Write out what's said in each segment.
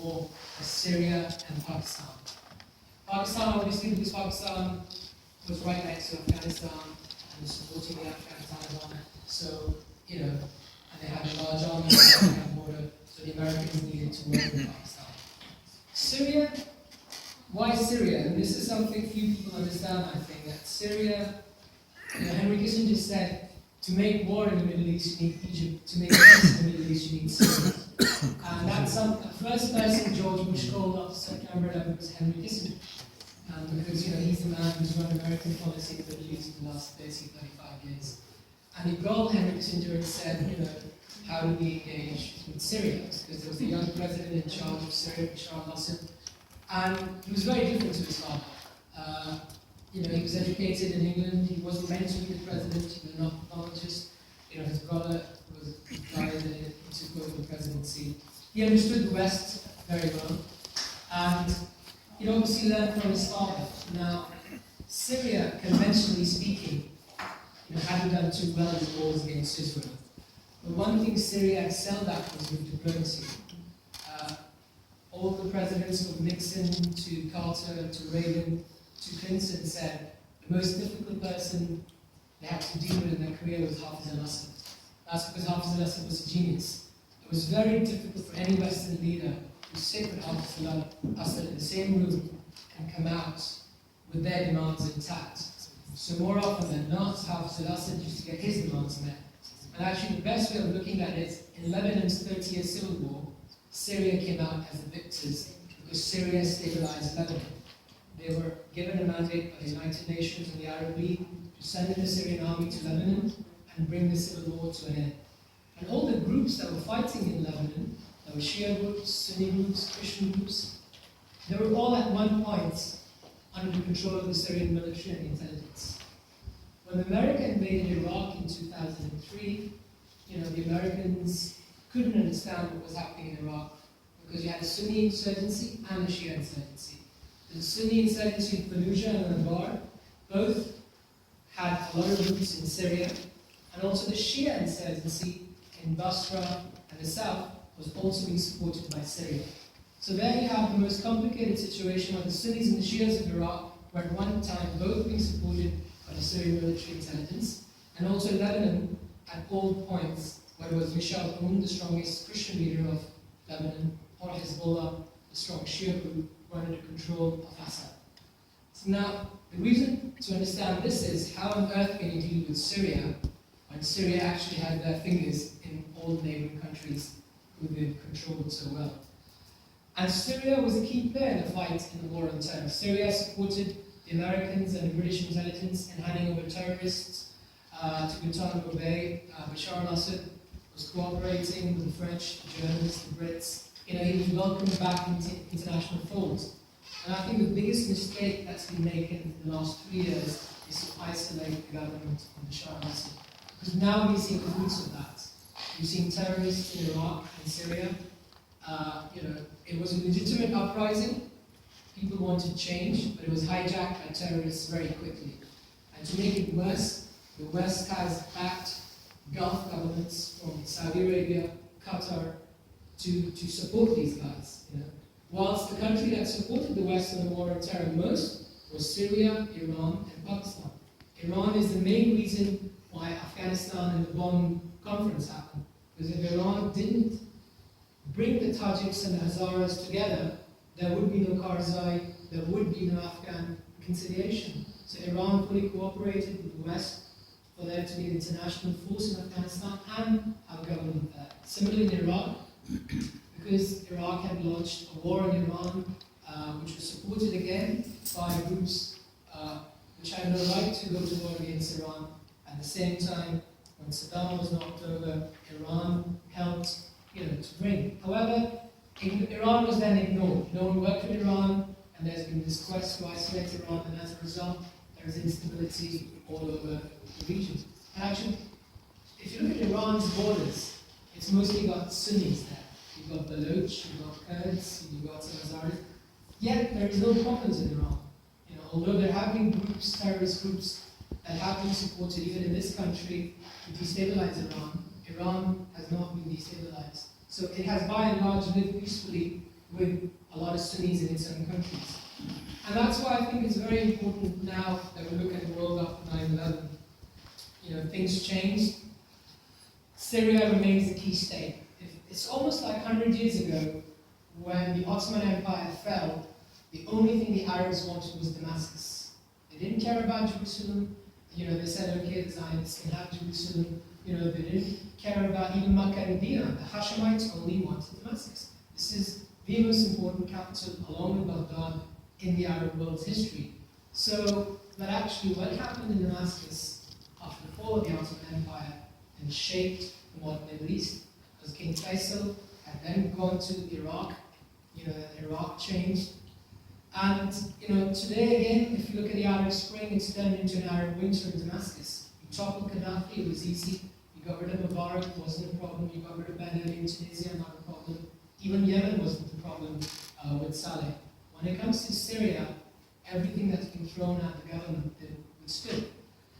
war was Syria and Pakistan. Pakistan, obviously, because Pakistan was right next to Afghanistan and was supporting the Afghan Taliban. So, and they had a large army on the Afghan border, so the Americans needed to work with Pakistan. Syria, why Syria? And this is something few people understand, I think, that Syria, Henry Kissinger said, to make war in the Middle East, you need Egypt. To make peace in the Middle East, you need Syria. And that's the first person George Bush called after September 11 was Henry Kissinger. Because he's the man who's run American policy in the Middle East for the last 30, 35 years. And he called Henry Kissinger and said, how do we engage with Syria? Because there was a young president in charge of Syria, Bashar al-Assad. And he was very different to his father. He was educated in England. He wasn't meant to be the president. He was an ophthalmologist. His brother was the guy that took over the presidency. He understood the West very well. And he obviously learned from his father. Now, Syria, conventionally speaking, hadn't done too well in the wars against Israel. But one thing Syria excelled at was with diplomacy. All the presidents from Nixon to Carter to Reagan to Clinton said the most difficult person they had to deal with in their career was Hafiz al-Assad. That's because Hafiz al-Assad was a genius. It was very difficult for any Western leader to sit with Hafiz al-Assad in the same room and come out with their demands intact. So more often than not, Hafiz al-Assad used to get his demands met. And actually the best way of looking at it, in Lebanon's 30-year civil war, Syria came out as the victors because Syria stabilized Lebanon. They were given a mandate by the United Nations and the Arab League to send in the Syrian army to Lebanon and bring the civil war to an end. And all the groups that were fighting in Lebanon, there were Shia groups, Sunni groups, Christian groups, they were all at one point under the control of the Syrian military and intelligence. When America invaded Iraq in 2003, the Americans couldn't understand what was happening in Iraq because you had a Sunni insurgency and a Shia insurgency. The Sunni insurgency in Fallujah and Anbar both had a lot of roots in Syria, and also the Shia insurgency in Basra and the south was also being supported by Syria. So there you have the most complicated situation where the Sunnis and the Shias of Iraq were at one time both being supported by the Syrian military intelligence, and also Lebanon at all points, whether it was Mishal Aoun, the strongest Christian leader of Lebanon, or Hezbollah, the strong Shia group, were under control of Assad. So now, the reason to understand this is how on earth can you deal with Syria when Syria actually had their fingers in all the neighboring countries who they've controlled so well. And Syria was a key player in the fight in the war on terror. Syria supported the Americans and the British intelligence in handing over terrorists to Guantanamo Bay. Bashar al-Assad was cooperating with the French, the Germans, the Brits. He was welcomed back into international folds. And I think the biggest mistake that's been made in the last 3 years is to isolate the government of Bashar al-Assad. Because now we see the roots of that. You've seen terrorists in Iraq and Syria. It was a legitimate uprising. People wanted change, but it was hijacked by terrorists very quickly. And to make it worse, the West has backed Gulf governments from Saudi Arabia, Qatar, to support these guys. Whilst the country that supported the West in the war on terror most was Syria, Iran, and Pakistan. Iran is the main reason why Afghanistan and the Bonn conference happened. Because if Iran didn't bring the Tajiks and the Hazaras together, there would be no Karzai, there would be no Afghan reconciliation. So Iran fully cooperated with the West for there to be an international force in Afghanistan and have a government there. Similarly in Iraq, because Iraq had launched a war in Iran, which was supported again by groups which had no right to go to war against Iran. At the same time, when Saddam was knocked over, Iran helped to bring. However, Iran was then ignored. No one worked with Iran, and there's been this quest to isolate Iran, and as a result, there is instability all over the region. And actually, if you look at Iran's borders, it's mostly got Sunnis there. You've got Baloch, you've got Kurds, you've got Hazaras. Yet there is no problems in Iran. Although there have been groups, terrorist groups, that have been supported even in this country to destabilize Iran, Iran has not been destabilized. So it has by and large lived peacefully with a lot of Sunnis in its own countries. And that's why I think it's very important now that we look at the world after 9/11. You know, things changed. Syria remains the key state. It's almost like 100 years ago when the Ottoman Empire fell, the only thing the Arabs wanted was Damascus. They didn't care about Jerusalem. You know, they said, okay, the Zionists can have Jerusalem. You know, they didn't care about even Makkah and Medina. The Hashemites only wanted Damascus. This is the most important capital, along with Baghdad, in the Arab world's history. So that actually what happened in Damascus after the fall of the Ottoman Empire and shaped the modern Middle East, because King Faisal had then gone to Iraq. You know, Iraq changed. And, you know, today again, if you look at the Arab Spring, it's turned into an Arab winter in Damascus. You toppled Gaddafi, it was easy. You got rid of Mubarak, it wasn't a problem. You got rid of Ben Ali in Tunisia, not a problem. Even Yemen wasn't the problem with Saleh. When it comes to Syria, everything that's been thrown at the government withstood.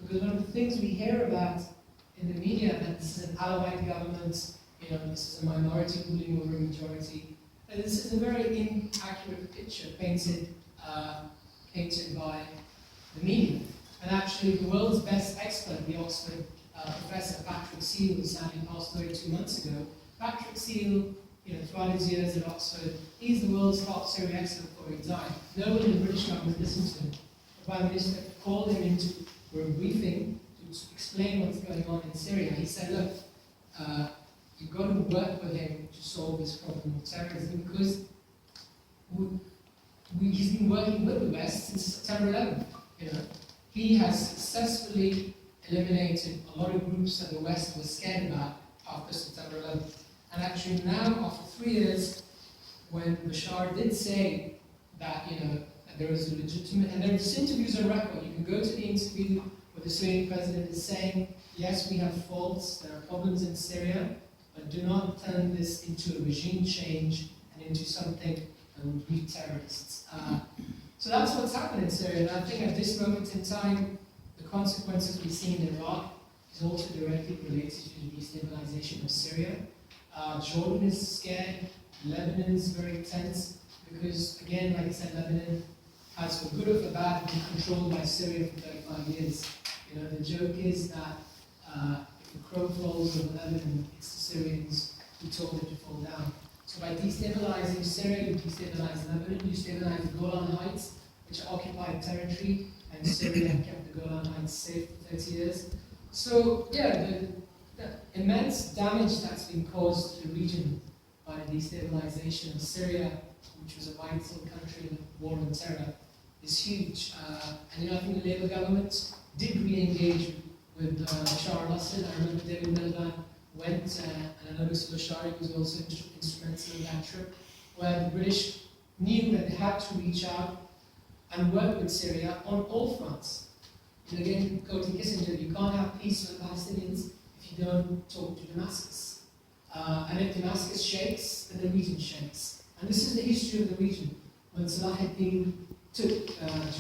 Because one of the things we hear about in the media, that this is an Alawite government, you know, this is a minority ruling over a majority. And this is a very inaccurate picture painted by the media. And actually, the world's best expert, the Oxford professor Patrick Seal, who sadly passed away 2 months ago. Patrick Seal, you know, throughout his years at Oxford, he's the world's top Syria expert before he died. No one in the British government listened to him. The Prime Minister called him into for a briefing to explain what's going on in Syria. He said, look, you've got to work with him to solve this problem of terrorism, because he's been working with the West since September 11th. You know, he has successfully eliminated a lot of groups that the West was scared about after September 11th. And actually now, after 3 years, when Bashar did say that, you know, that there was a legitimate, and there's interviews on record, you can go to the interview where the Syrian president is saying, yes, we have faults, there are problems in Syria, but do not turn this into a regime change and into something that will breed terrorists. So that's what's happened in Syria, and I think at this moment in time, the consequences we see in Iraq is also directly related to the destabilization of Syria. Jordan is scared, Lebanon is very tense, because again, like I said, Lebanon has, for good or for bad, been controlled by Syria for 35 years. You know, the joke is that if the crow falls over Lebanon, it's the Syrians who told it to fall down. So by destabilizing Syria, you destabilize Lebanon, you destabilize the Golan Heights, which are occupied territory, and Syria kept the Golan Heights safe for 30 years. So yeah, the immense damage that's been caused to the region by the destabilization of Syria, which was a vital country in the war on terror, is huge. And you know, I think the Labour government did re-engage with Bashar al-Assad. I remember David Miliband went, and I know Mr. Lasharie was also instrumental in that trip, where the British knew that they had to reach out and work with Syria on all fronts. And again, quoting Kissinger, you can't have peace with Palestinians if you don't talk to Damascus. And if Damascus shakes, then the region shakes. And this is the history of the region. When Salah ad-Din took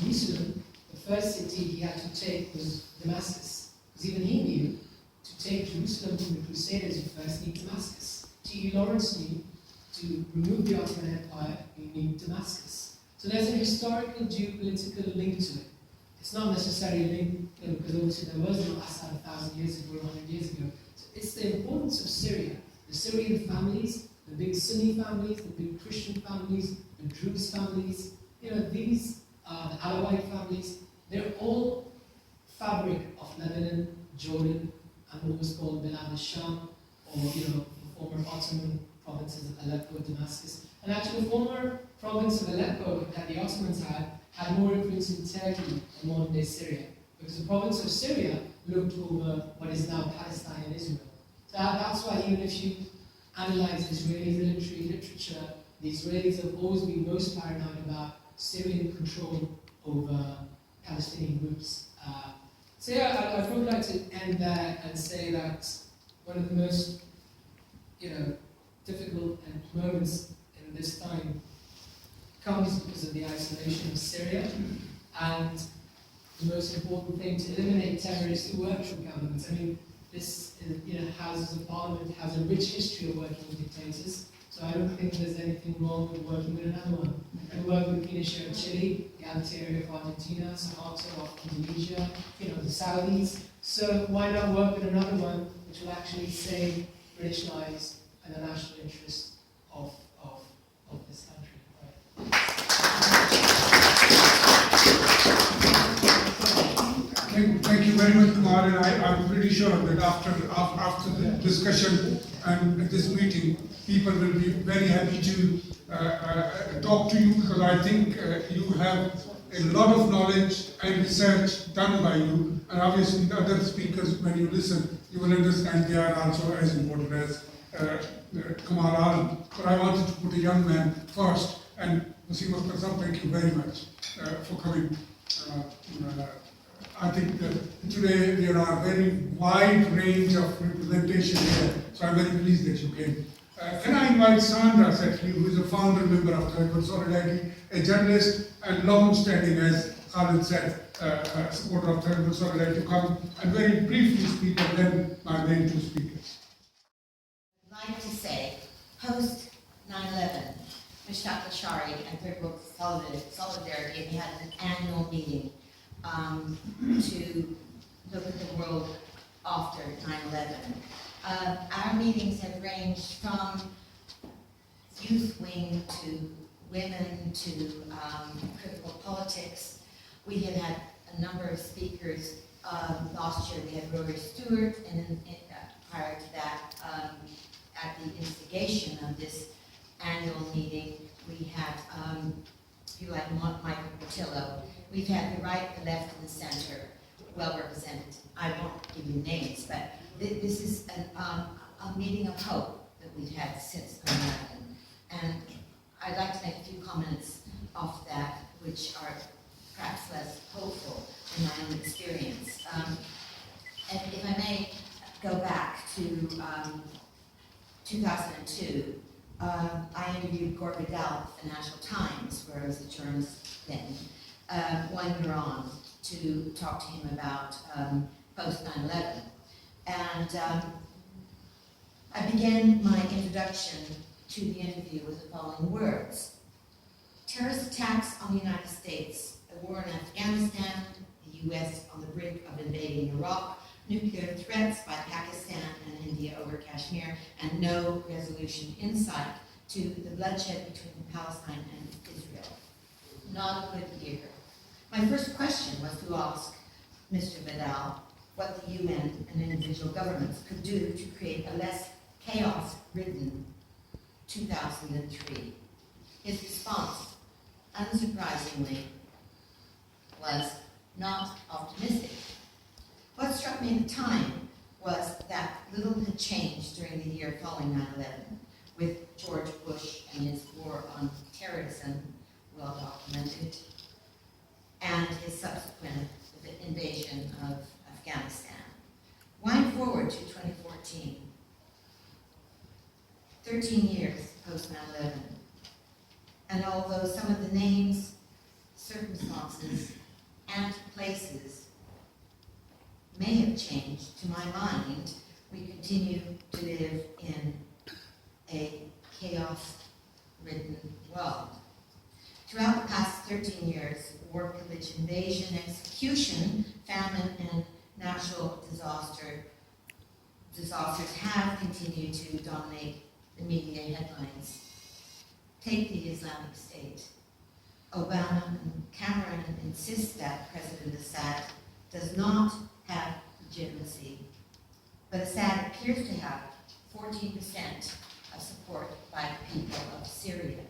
Jerusalem, the first city he had to take was Damascus. Because even he knew, to take Jerusalem from the Crusaders, you first need Damascus. T.E. Lawrence knew, to remove the Ottoman Empire, you need Damascus. So there's a historical geopolitical link to it. It's not necessarily a link, you know, because obviously there was no Assad 1,000 years ago, 100 years ago. So it's the importance of Syria. The Syrian families, the big Sunni families, the big Christian families, the Druze families, you know, these, the Alawite families, they're all fabric of Lebanon, Jordan, and what was called Bilad al-Sham, or, you know, the former Ottoman provinces of Aleppo, Damascus. And actually the former province of Aleppo that the Ottomans had more influence in Turkey than modern-day Syria, because the province of Syria looked over what is now Palestine and Israel. So that's why even if you analyze Israeli military literature, the Israelis have always been most paranoid about Syrian control over Palestinian groups. So yeah, I would like to end there and say that one of the most, you know, difficult moments in this time comes because of the isolation of Syria, and the most important thing to eliminate terrorists who work for governments. I mean, this, you know, Houses of Parliament has a rich history of working with dictators. So I don't think there's anything wrong with working with another one. We work with Pinochet of Chile, the Altaria of Argentina, Suharto of Indonesia, the Saudis. So why not work with another one which will actually save British lives and the national interest of this country? Right. Thank you very much, Kamal, and I'm pretty sure that after the discussion and this meeting, people will be very happy to talk to you, because I think you have a lot of knowledge and research done by you, and obviously the other speakers, when you listen, you will understand they are also as important as Kamal Alam. But I wanted to put a young man first, and Hussein, thank you very much for coming. I think that today there are a very wide range of representation here, so I'm very pleased that you came. Can I invite Saundra, who is a founder member of TWS Solidarity, a journalist and long-standing, as Khalid said, supporter of TWS Solidarity, to come and very briefly speak, and then my main two speakers. I'd like to say, post 9/11, Mushtaq Lasharie and TWS Solidarity had an annual meeting to look at the world after 9/11. Our meetings have ranged from youth wing to women to critical politics. We have had a number of speakers. Last year we had Rory Stewart, and prior to that, at the instigation of this annual meeting, we had people like Michael Portillo. We've had the right, the left, and the center well represented. I won't give you names, but this is a meeting of hope that we've had since 9/11. And I'd like to make a few comments off that, which are perhaps less hopeful in my own experience. And if I may go back to 2002, I interviewed Gore Vidal at the Financial Times, where I was a journalist then, 1 year on, to talk to him about post 9/11. And I began my introduction to the interview with the following words: terrorist attacks on the United States, a war in Afghanistan, the US on the brink of invading Iraq, nuclear threats by Pakistan and India over Kashmir, and no resolution in sight to the bloodshed between Palestine and Israel. Not a good year. My first question was to ask Mr. Vidal what the UN and individual governments could do to create a less chaos-ridden 2003. His response, unsurprisingly, was not optimistic. What struck me at the time was that little had changed during the year following 9/11, with George Bush and his war on terrorism well documented, and his subsequent invasion of Afghanistan. Wind forward to 2014, 13 years post 9/11, and although some of the names, circumstances, and places may have changed, to my mind, we continue to live in a chaos-ridden world. Throughout the past 13 years, war, pillage, invasion, execution, famine, and natural disasters have continued to dominate the media headlines. Take the Islamic State. Obama and Cameron insist that President Assad does not have legitimacy, but Assad appears to have 14% of support by the people of Syria.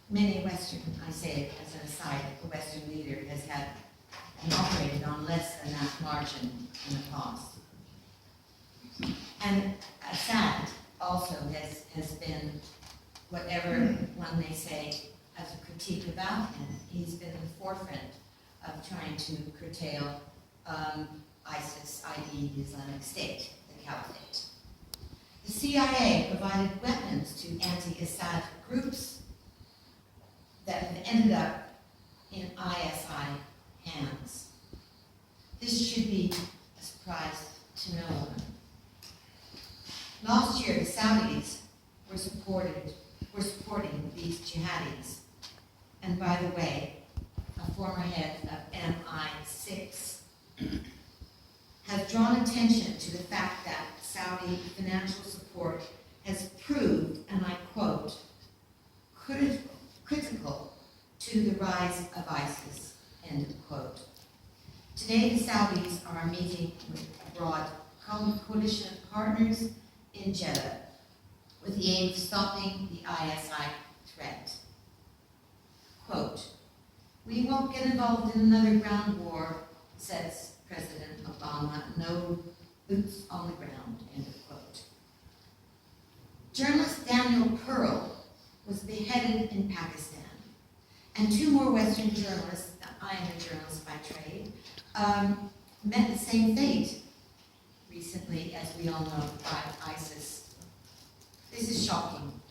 Many Western, I say it as an aside, a Western leader has had and operated on less than that margin in the past. And Assad also has been, whatever one may say as a critique about him, he's been in the forefront of trying to curtail ISIS, i.e. the Islamic State, the Caliphate. The CIA provided weapons to anti-Assad groups that have ended up in ISI hands. This should be a surprise to no one. Last year, the Saudis for supporting these jihadis. And by the way, a former head of MI6 has drawn attention to the fact that Saudi financial support has proved, and I quote, critical to the rise of ISIS, end of quote. Today, the Saudis are meeting with broad coalition partners in Jeddah with the aim of stopping the ISI threat. Quote, "We won't get involved in another ground war," says President Obama, "no boots on the ground," end of quote. Journalist Daniel Pearl was beheaded in Pakistan, and two more Western journalists, I am a journalist by trade, met the same fate recently, as we all know, by ISIS. This is shocking.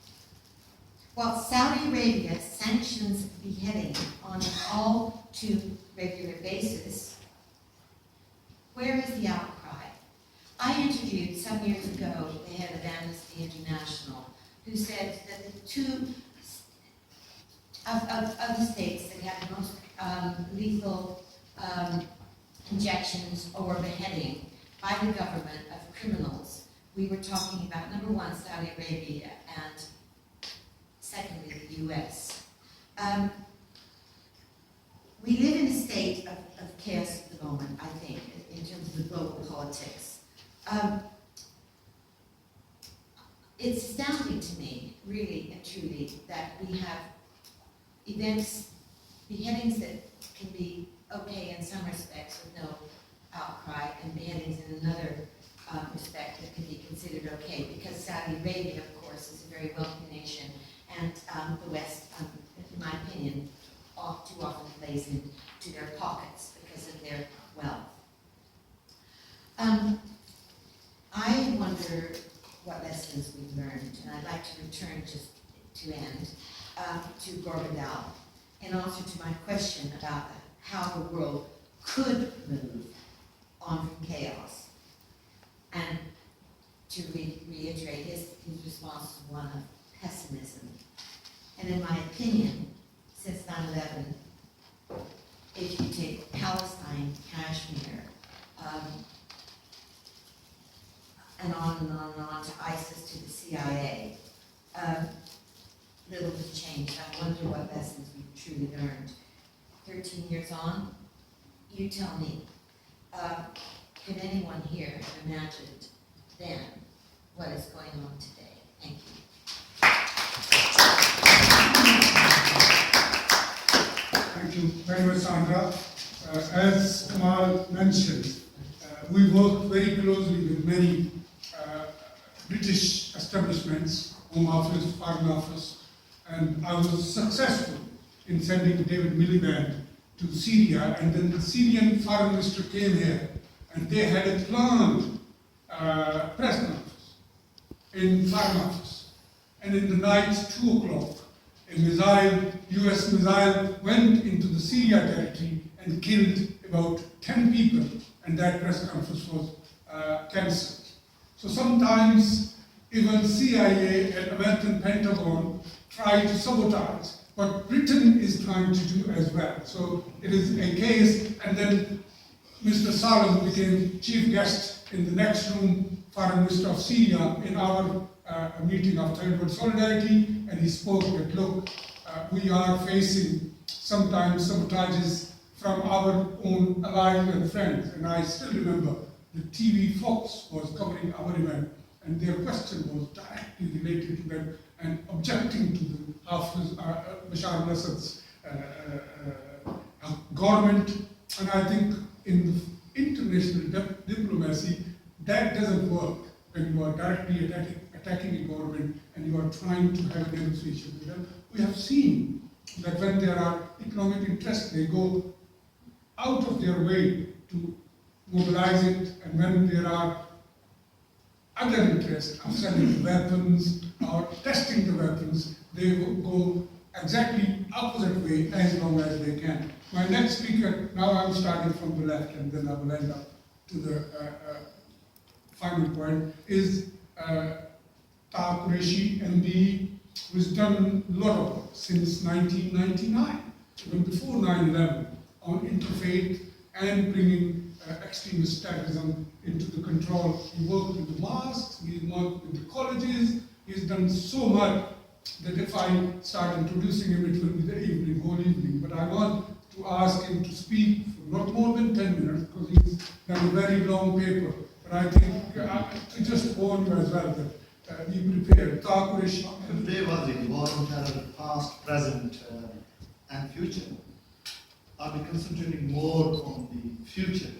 While Saudi Arabia sanctions beheading on an all too regular basis, where is the outcry? I interviewed some years ago the head of Amnesty International, who said that the two of the states that had the most lethal injections or beheading by the government of criminals, we were talking about, number one, Saudi Arabia, and secondly, the US. We live in a state of chaos at the moment, I think, in terms of the global politics. It's astounding to me, really and truly, that we have events, beheadings that can be okay in some respects with no outcry, and beheadings in another respect that can be considered okay, because Saudi Arabia, of course, is a very wealthy nation, and the West, in my opinion, too often plays into their pockets because of their wealth. I wonder what lessons we've learned, and I'd like to return just to end to Qurban in answer to my question about how the world could move on from chaos, and to reiterate his response to one of pessimism. And in my opinion, since 9/11, if you take Palestine, Kashmir, and on and on and on to ISIS, to the CIA, little has changed. I wonder what lessons we've truly learned. 13 years on, you tell me, can anyone here have imagined then what is going on today? Thank you. Thank you very much, Saundra. As Kamal mentioned, we work very closely with many British establishments, Home Office, Foreign Office, and I was successful in sending David Miliband to Syria, and then the Syrian foreign minister came here, and they had a planned press conference in Foreign Office. And in the night, 2 o'clock, a missile, US missile, went into the Syria territory and killed about 10 people, and that press conference was cancelled. So sometimes even CIA and American Pentagon try to sabotage what Britain is trying to do as well. So it is a case, and then Mr. Saleh became chief guest in the next room, Foreign Minister of Syria, in our meeting of Third Solidarity, and he spoke that, look, we are facing sometimes sabotages from our own allies and friends. And I still remember the TV Fox was covering our event, and their question was directly related to them and objecting to the Bashar al-Assad's government. And I think in the international diplomacy, that doesn't work when you are directly attacking a government and you are trying to have a negotiation with them. We have seen that when there are economic interests, they go out of their way to mobilize it, and when there are other interests of selling weapons or testing the weapons, they will go exactly opposite way as long as they can. My next speaker, now I'm starting from the left and then I will end up to the final point, is Qureshi, MD, who's done a lot of work since 1999, even before 9/11, on interfaith and bringing extremist terrorism into the control. He worked with the mosques, he worked with the colleges, he's done so much that if I start introducing him, it will be the evening, whole evening. But I want to ask him to speak for not more than 10 minutes, because he's done a very long paper. But I think, to just warn you as well, that be prepared. Qureshi. Today was the war on terror, past, present, and future. I'll be concentrating more on the future,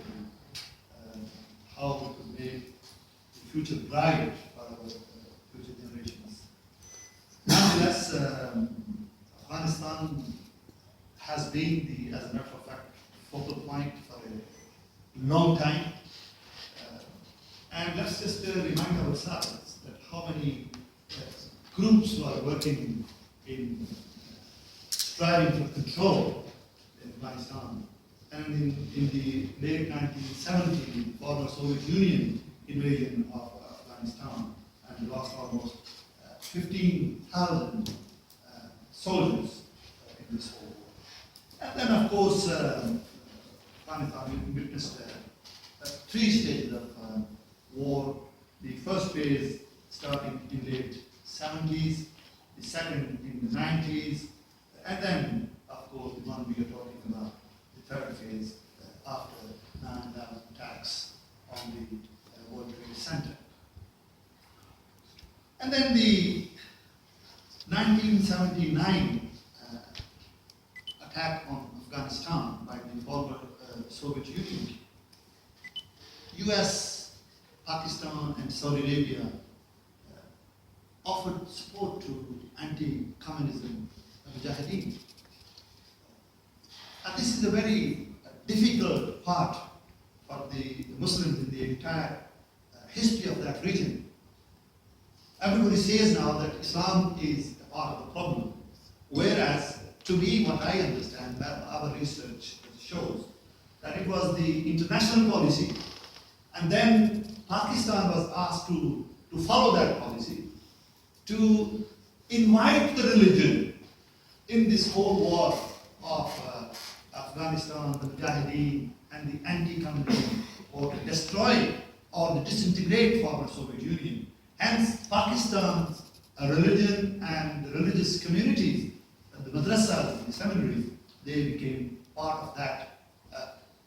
how we could make the future bright for our future generations. Nonetheless, Afghanistan has been as a matter of fact, focal point for a long time. And let's just remind ourselves that how many groups were working in striving for control in Afghanistan. And in the late 1970s, the former Soviet Union invasion of Afghanistan, and lost almost 15,000 soldiers in this war. And then, of course, Afghanistan witnessed 3 stages of war. The first phase starting in the late 70s, the second in the 90s, and then, of course, the one we are talking about, the third phase after 9/11 attacks on the World Trade Center. And then the 1979 attack on Afghanistan by the former Soviet Union. US, Pakistan, and Saudi Arabia offered support to anti-communism mujahideen. And this is a very difficult part for the Muslims in the entire history of that region. Everybody says now that Islam is a part of the problem, whereas to me, what I understand, our research shows that it was the international policy, and then Pakistan was asked to follow that policy, to invite the religion in this whole war of Afghanistan, the Mujahideen, and the anti-communism, or to destroy or to disintegrate former Soviet Union. Hence, Pakistan's religion and the religious communities, the madrasas, the seminaries, they became part of that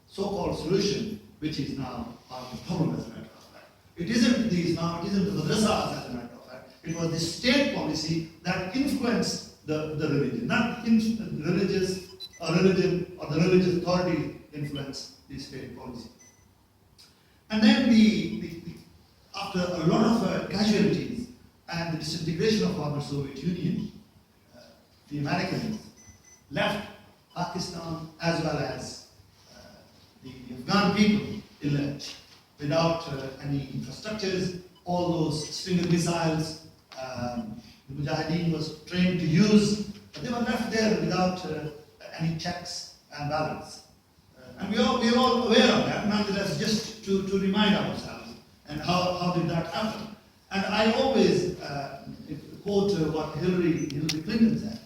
so-called solution, which is now part of the problem, as a matter of fact. It isn't the Islam, it isn't the madrasas, as a matter of fact. It was the state policy that influenced the religion, not religious or religion or the religious authority influenced the state policy. And then after a lot of casualties and the disintegration of former Soviet Union, the Americans left Pakistan as well as the Afghan people in lurch without any infrastructures, all those Stinger missiles the Mujahideen was trained to use, but they were left there without any checks and balance. And we are all aware of that, nonetheless, just to remind ourselves, and how did that happen? And I always quote what Hillary Clinton said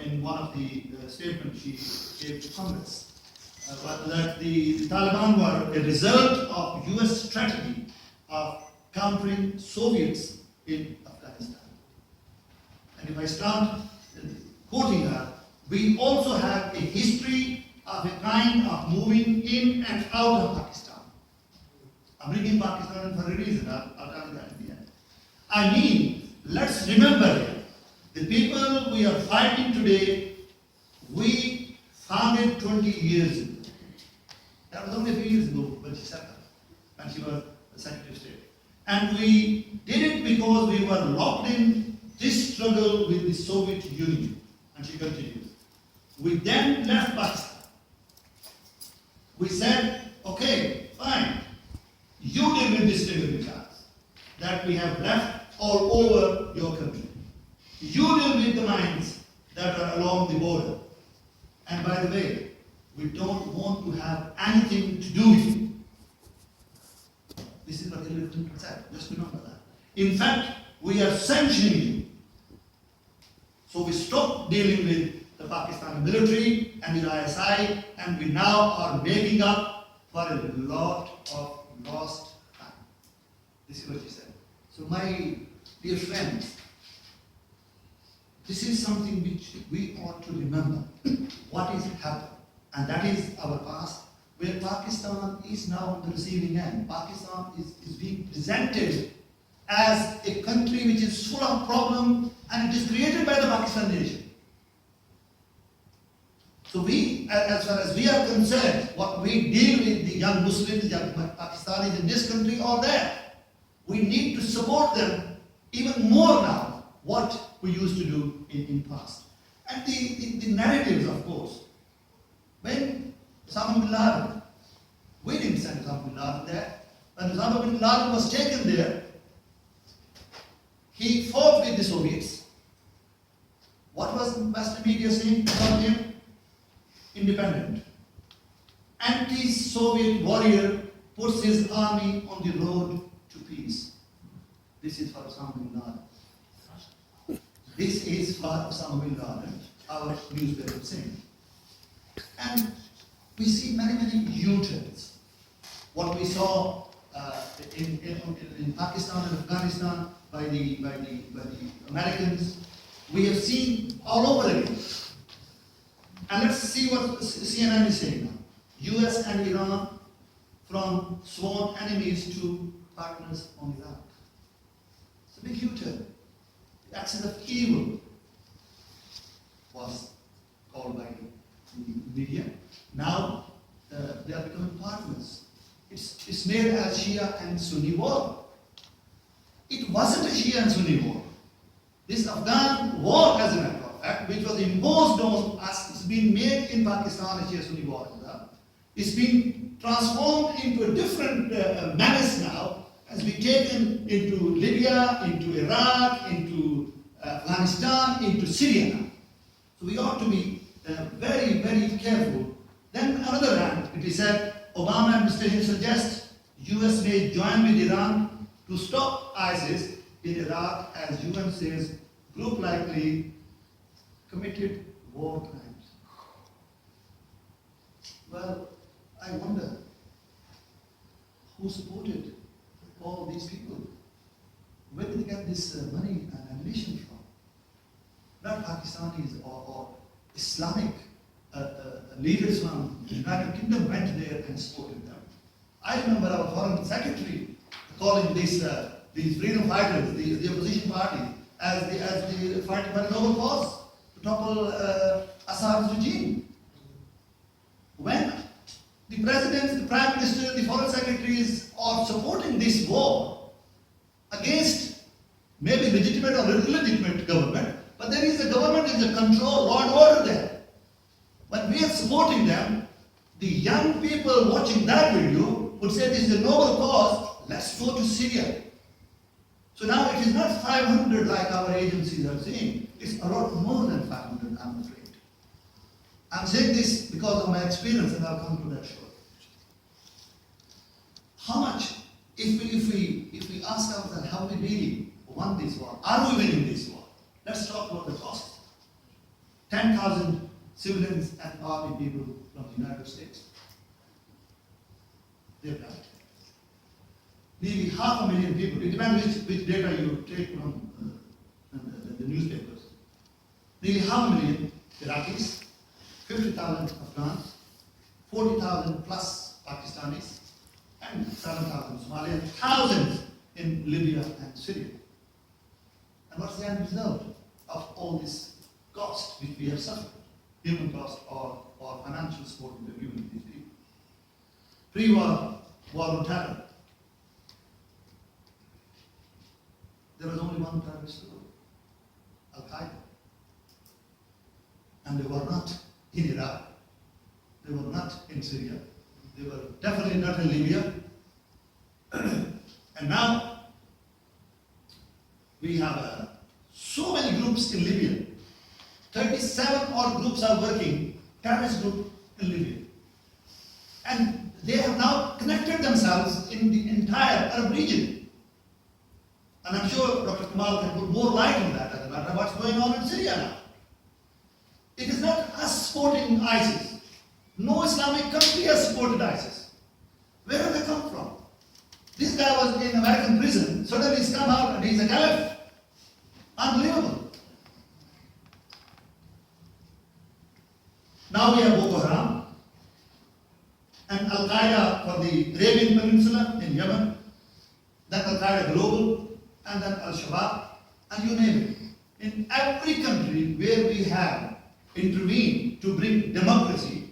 in one of the statements she gave to Congress, that the Taliban were a result of US strategy of countering Soviets in Afghanistan. And if I start quoting her, we also have a history of a kind of moving in and out of Pakistan. I'm bringing Pakistan in for a reason, I'll tell you that in the end. I mean, let's remember here, the people we are fighting today, we founded 20 years ago. That was only a few years ago when she set up, and she was the Secretary of State. And we did it because we were locked in this struggle with the Soviet Union, and she continues. We then left Pakistan. We said, okay, fine, you deal with this delivery charge that we have left all over your country. You deal with the mines that are along the border. And by the way, we don't want to have anything to do with you. This is what Hillary Clinton said, just remember that. In fact, we are sanctioning you. So we stopped dealing with the Pakistani military and the ISI, and we now are making up for a lot of lost time. This is what he said. So my dear friends, this is something which we ought to remember. What is happened? And that is our past, where Pakistan is now on the receiving end. Pakistan is being presented as a country which is full of problems, and it is created by the Pakistani nation. So we, as far as we are concerned, what we deal with the young Muslims, young Pakistanis in this country or there, we need to support them even more now, what we used to do in past. And the narratives, of course. When Osama bin Laden, we didn't send Osama bin Laden there. When Osama bin Laden was taken there, he fought with the Soviets. What was Western media saying about him? Independent. Anti-Soviet warrior puts his army on the road to peace. This is for Osama bin Laden. This is for Osama bin Laden, our newspaper saying. And we see many U-turns. What we saw in Pakistan and Afghanistan by the Americans, we have seen all over again. And let's see what CNN is saying now. US and Iran from sworn enemies to partners on Iraq. It's a big U-turn. The axis of evil was called by the media. Now they are becoming partners. It's made as Shia and Sunni war. It wasn't a Shia and Sunni war. This Afghan war, as a matter of fact, which was imposed on us, it's been made in Pakistan a Shia Sunni war. It's been transformed into a different menace now, as we've taken into Libya, into Iraq, into Afghanistan, into Syria now. So we ought to be very careful. Then another hand, it is said, Obama administration suggests US may join with Iran to stop ISIS in Iraq, as UN says, group likely committed war crimes. Well, I wonder who supported all these people. Where did they get this money and ammunition from? Not Pakistanis or Islamic leaders from the United Kingdom went there and supported them. I remember our foreign secretary calling these freedom fighters, the opposition party, as the fight for a noble cause to topple Assad's regime. When the president, the prime minister, the foreign secretaries are supporting this war against maybe legitimate or illegitimate government, but there is a government, there is a control, law and order there. When we are supporting them, the young people watching that video would say this is a noble cause, let's go to Syria. So now it is not 500 like our agencies are saying, it's a lot more than 500, I'm afraid. I'm saying this because of my experience, and I'll come to that shortly. How much, if we ask ourselves, have we really won this war? Are we winning this war? Let's talk about the cost. 10,000 civilians and army people from the United States. They've died. Nearly 500,000 people. It depends which data you take from the newspapers. Nearly 500,000 Iraqis, 50,000 Afghans, 40,000 plus Pakistanis, and 7,000 Somalians, thousands in Libya and Syria. And what's the end result of all this cost which we have suffered? Human cost or financial support we have given these people. Pre-war, war on terror. There was only one terrorist group, Al-Qaeda. And they were not in Iraq. They were not in Syria. They were definitely not in Libya. And now, we have so many groups in Libya. 37 odd groups are working, terrorist group in Libya. And they have now connected themselves in the entire Arab region. And I'm sure Dr. Kamal can put more light on that, as a matter of what's going on in Syria now. It is not us supporting ISIS. No Islamic country has supported ISIS. Where have they come from? This guy was in American prison, suddenly he's come out and he's a caliph. Unbelievable. Now we have Boko Haram and Al-Qaeda for the Arabian Peninsula in Yemen, then Al-Qaeda Global, and then Al-Shabaab, and you name it. In every country where we have intervened to bring democracy,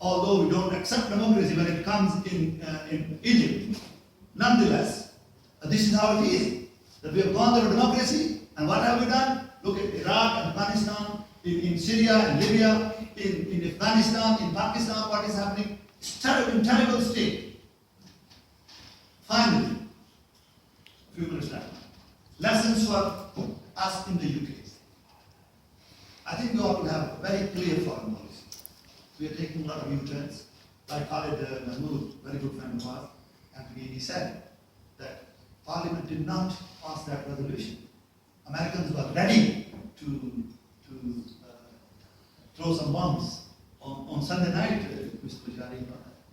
although we don't accept democracy when it comes in Egypt, nonetheless, this is how it is. That we have gone through democracy, and what have we done? Look at Iraq and Afghanistan, in Syria and Libya, in Afghanistan, in Pakistan, what is happening? It's terrible, terrible state. Finally, a few minutes left. Lessons for us in the UK. I think we ought to have a very clear foreign policy. We are taking a lot of U-turns. Like Khalid Mahmood, very good friend of ours, and he said that Parliament did not pass that resolution. Americans were ready to throw some bombs on Sunday night, Mr. Lasharie,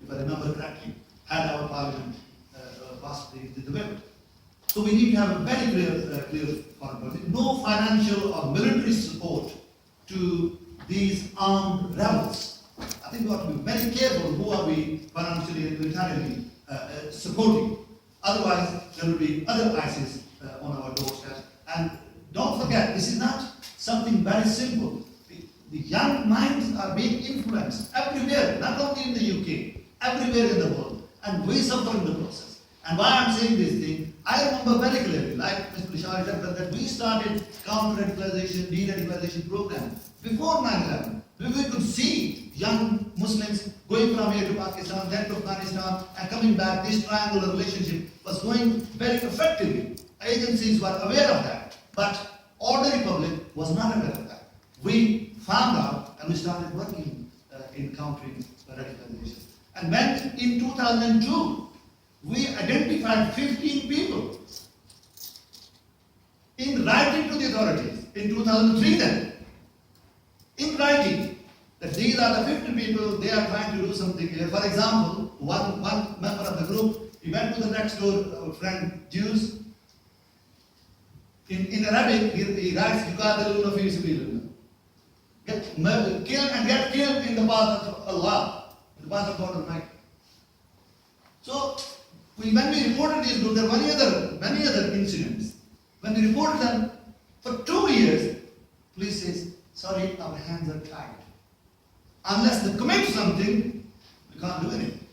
if I remember correctly, had our Parliament passed the bill. So we need to have a very clear foreign policy. No financial or military support to these armed rebels. I think we ought to be very careful who are we financially and militarily supporting. Otherwise, there will be other ISIS on our doorstep. And don't forget, this is not something very simple. The young minds are being influenced everywhere, not only in the UK, everywhere in the world. And we suffer in the process. And why I'm saying this thing, I remember very clearly, like Mr. Lasharie said, that we started counter-radicalization, de-radicalization program before 9/11. We could see young Muslims going from here to Pakistan, then to Afghanistan, and coming back. This triangular relationship was going very effectively. Agencies were aware of that, but ordinary public was not aware of that. We found out and we started working in countering radicalization. And when in 2002, we identified 15 people in writing to the authorities, in 2003 then, in writing, that these are the 50 people, they are trying to do something here. For example, one member of the group, he went to the next door, our friend Jews. In Arabic, he writes, "Yuqatiluna fi sabilillah." Get killed in the path of Allah, the path of God Almighty. So, when we reported these groups, there were many other incidents. When we reported them, for 2 years, police says, "Sorry, our hands are tied. Unless they commit something, we can't do anything."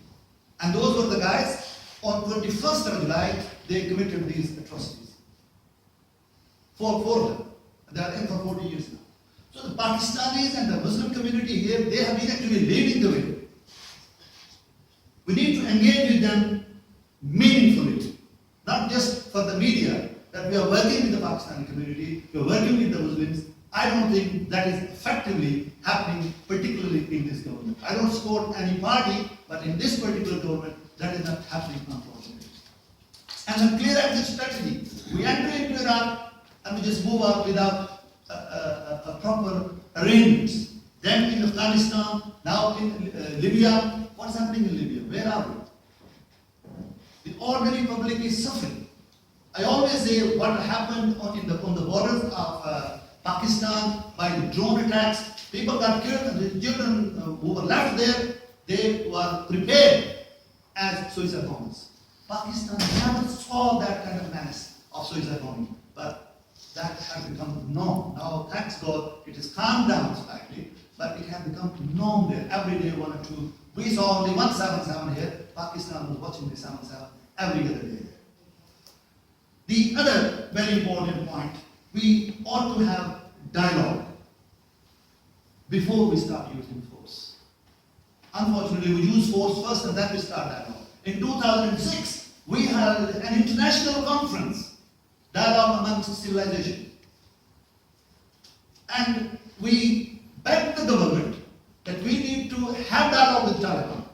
And those were the guys, on 21st of July, they committed these atrocities. Four of them. They are in for 40 years now. So the Pakistanis and the Muslim community here, they have been actually leading the way. We need to engage with them meaningfully, not just for the media, that we are working with the Pakistani community, we are working with the Muslims. I don't think that is effectively happening, particularly in this government. I don't support any party, but in this particular government, that is not happening, unfortunately. And a clear exit strategy. We enter into Iraq and we just move out without a proper arrangements. Then in Afghanistan, now in Libya. What's happening in Libya? Where are we? The ordinary public is suffering. I always say what happened on the borders of Pakistan by the drone attacks. People got killed, and the children who were left there, they were prepared as suicide bombers. Pakistan never saw that kind of menace of suicide bombing, but that has become norm. Now, thanks God, it has calmed down slightly, but it has become norm there. Every day, 1 or 2. We saw only 177 here. Pakistan was watching the 77 every other day. The other very important point, we ought to have dialogue before we start using force. Unfortunately, we use force first and then we start dialogue. In 2006, we held an international conference, Dialogue Amongst Civilization. And we begged the government that we need to have dialogue with Taliban.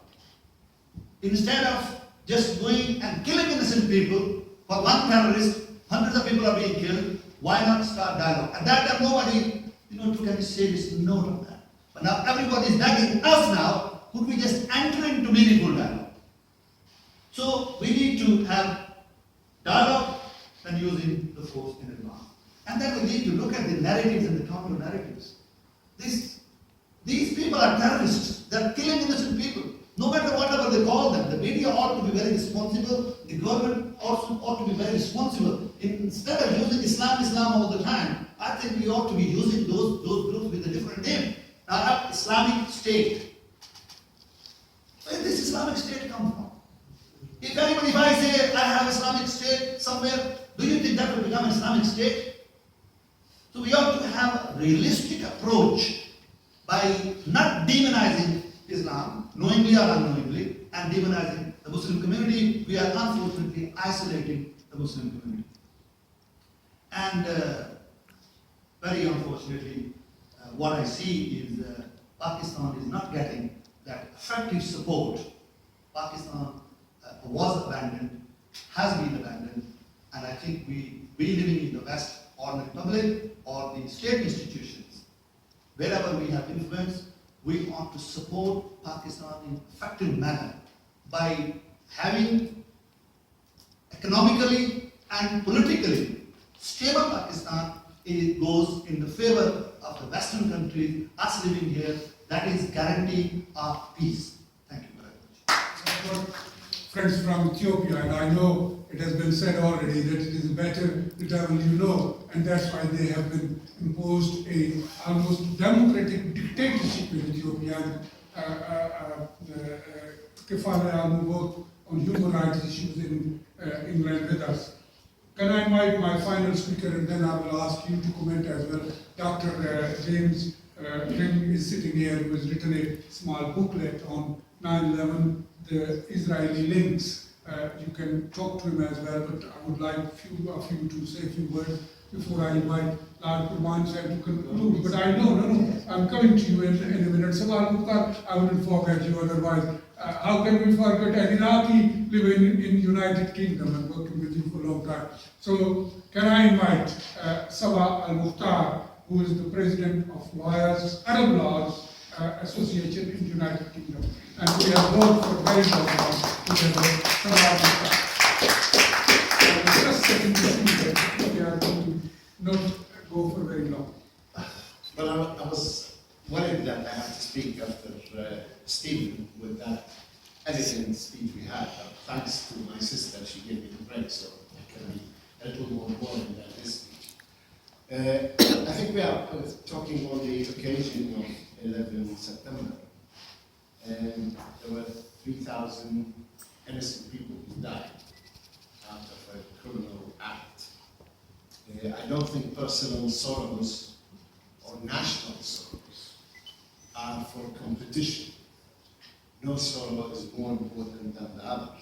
Instead of just going and killing innocent people, for one terrorist, hundreds of people are being killed, why not start dialogue? At that time, nobody took any serious note of that. But now everybody is nagging us now, could we just enter into meaningful dialogue? So we need to have dialogue and using the force in advance. And then we need to look at the narratives and the counter-narratives. These people are terrorists. They're killing innocent people. No matter whatever they call them, the media ought to be very responsible. The government also ought to be very responsible. Instead of using Islam all the time, I think we ought to be using those groups with a different name. Now, Islamic State. Where does Islamic State come from? If I say I have Islamic State somewhere, do you think that will become an Islamic State? So we ought to have a realistic approach by not demonizing Islam, knowingly or unknowingly, and demonizing the Muslim community. We are unfortunately isolating the Muslim community. And very unfortunately, what I see is Pakistan is not getting that effective support. Pakistan was abandoned, has been abandoned, and I think we living in the West, or in the public, or the state institutions, wherever we have influence, we want to support Pakistan in an effective manner by having economically and politically stable Pakistan. It goes in the favor of the Western countries, us living here. That is guarantee of peace. Thank you very much. Friends from Ethiopia, and I know it has been said already that it is better the devil you know, and that's why they have been imposed a almost democratic dictatorship in Ethiopia. Kefale Alemu worked on human rights issues in England with us. Can I invite my final speaker, and then I will ask you to comment as well. Dr. James Thring is sitting here, who has written a small booklet on 9/11, the Israeli links. You can talk to him as well, but I would like a few of you to say a few words before I invite Lord Qurban to conclude. But I know, I'm coming to you in a minute. So Al-Muktahr, I wouldn't forget you otherwise. How can we forget an Iraqi living in United Kingdom and working with you for a long time? So can I invite Sabah Al-Muktahr, who is the president of Lawyers, Arab Laws Association in United Kingdom. And we have worked for very long time together. Sabah Al-Muktahr. Just second to see that we are going to not go for very long. Well, I was worried that I had to speak after Stephen with that elegant speech we had. But thanks to my sister, she gave me the break, so I can be a little more boring than this speech. I think we are talking on the occasion of 11 September. And there were 3,000 innocent people who died out of a criminal act. I don't think personal sorrows or national sorrows are for competition. No sorrow is more important than the other.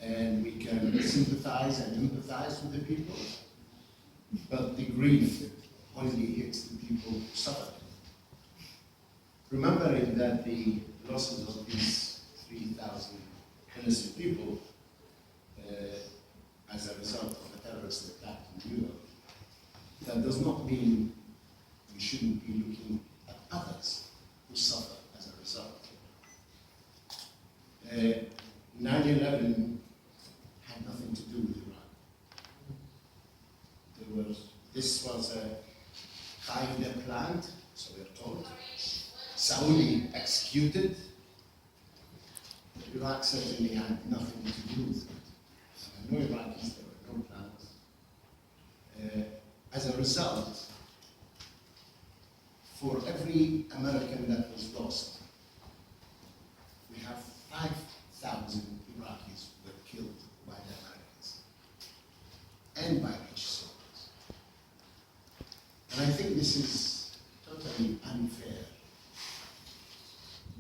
And we can sympathize and empathize with the people, but the grief only hits the people who suffer. Remembering that the losses of these 3,000 innocent people as a result of a terrorist attack in Europe, that does not mean we shouldn't be looking at others who suffer as a result. 9/11 had nothing to do with Iran. This was a five-year plan, so we're told. Saudi executed. Iraq certainly had nothing to do with it. No Iraqis, there were no plans. As a result, for every American that was lost, we have 5,000 Iraqis who were killed by the Americans and by British soldiers. And I think this is totally unfair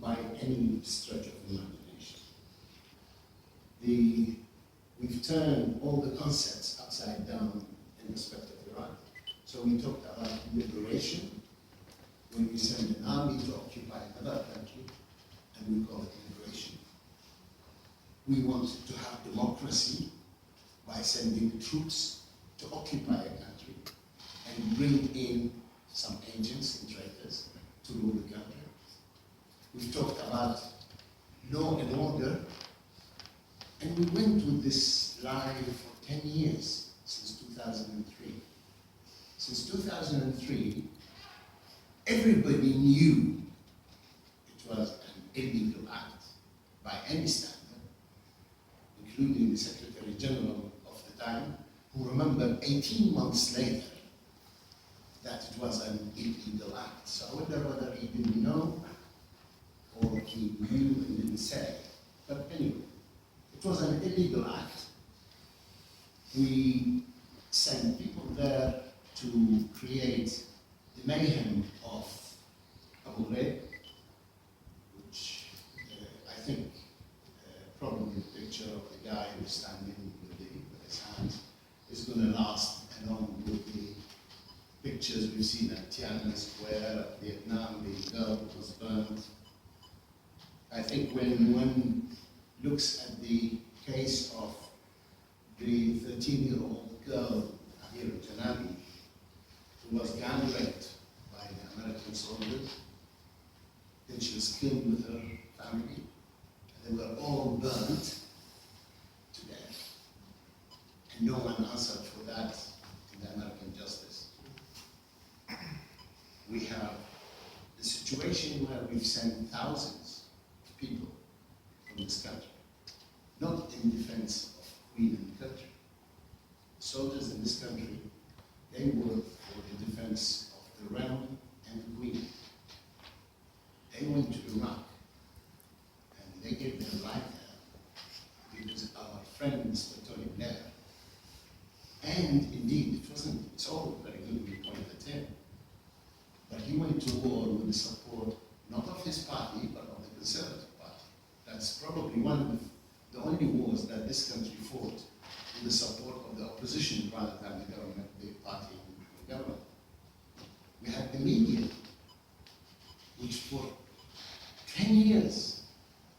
by any stretch of imagination. We've turned all the concepts upside down in respect of Iran. So we talked about liberation, when we send an army to occupy another country, and we call it liberation. We want to have democracy by sending troops to occupy a country and bring in some law and order. And we went with this lie for 10 years, since 2003. Since 2003, everybody knew it was an illegal act by any standard, including the Secretary General of the time, who remembered 18 months later that it was an illegal act. So I wonder whether he didn't know or he knew and didn't say. But anyway, it was an illegal act. We sent people there to create the mayhem of Abu Ghraib, which I think probably the picture of the guy who's standing with his hands is going to last along with the pictures we've seen at Tiananmen Square, at Vietnam, the girl who was burned. I think when one looks at the case of the 13-year-old girl, Ahira Janabi, who was gang raped by the American soldiers, then she was killed with her family, and they were all burnt to death. And no one answered for that in the American justice. We have the situation where we've sent thousands of people from this country, not in defense of Queen and country. Soldiers in this country, they work for the defense of the realm and the Queen. They went to Iraq, and they gave their life there because our friends were telling there. And indeed, it's all very good we point at him. But he went to war with the support, not of his party, but of the Conservative Party. That's probably one of the only wars that this country fought with the support of the opposition rather than the government, the party in the government. We had the media, which for 10 years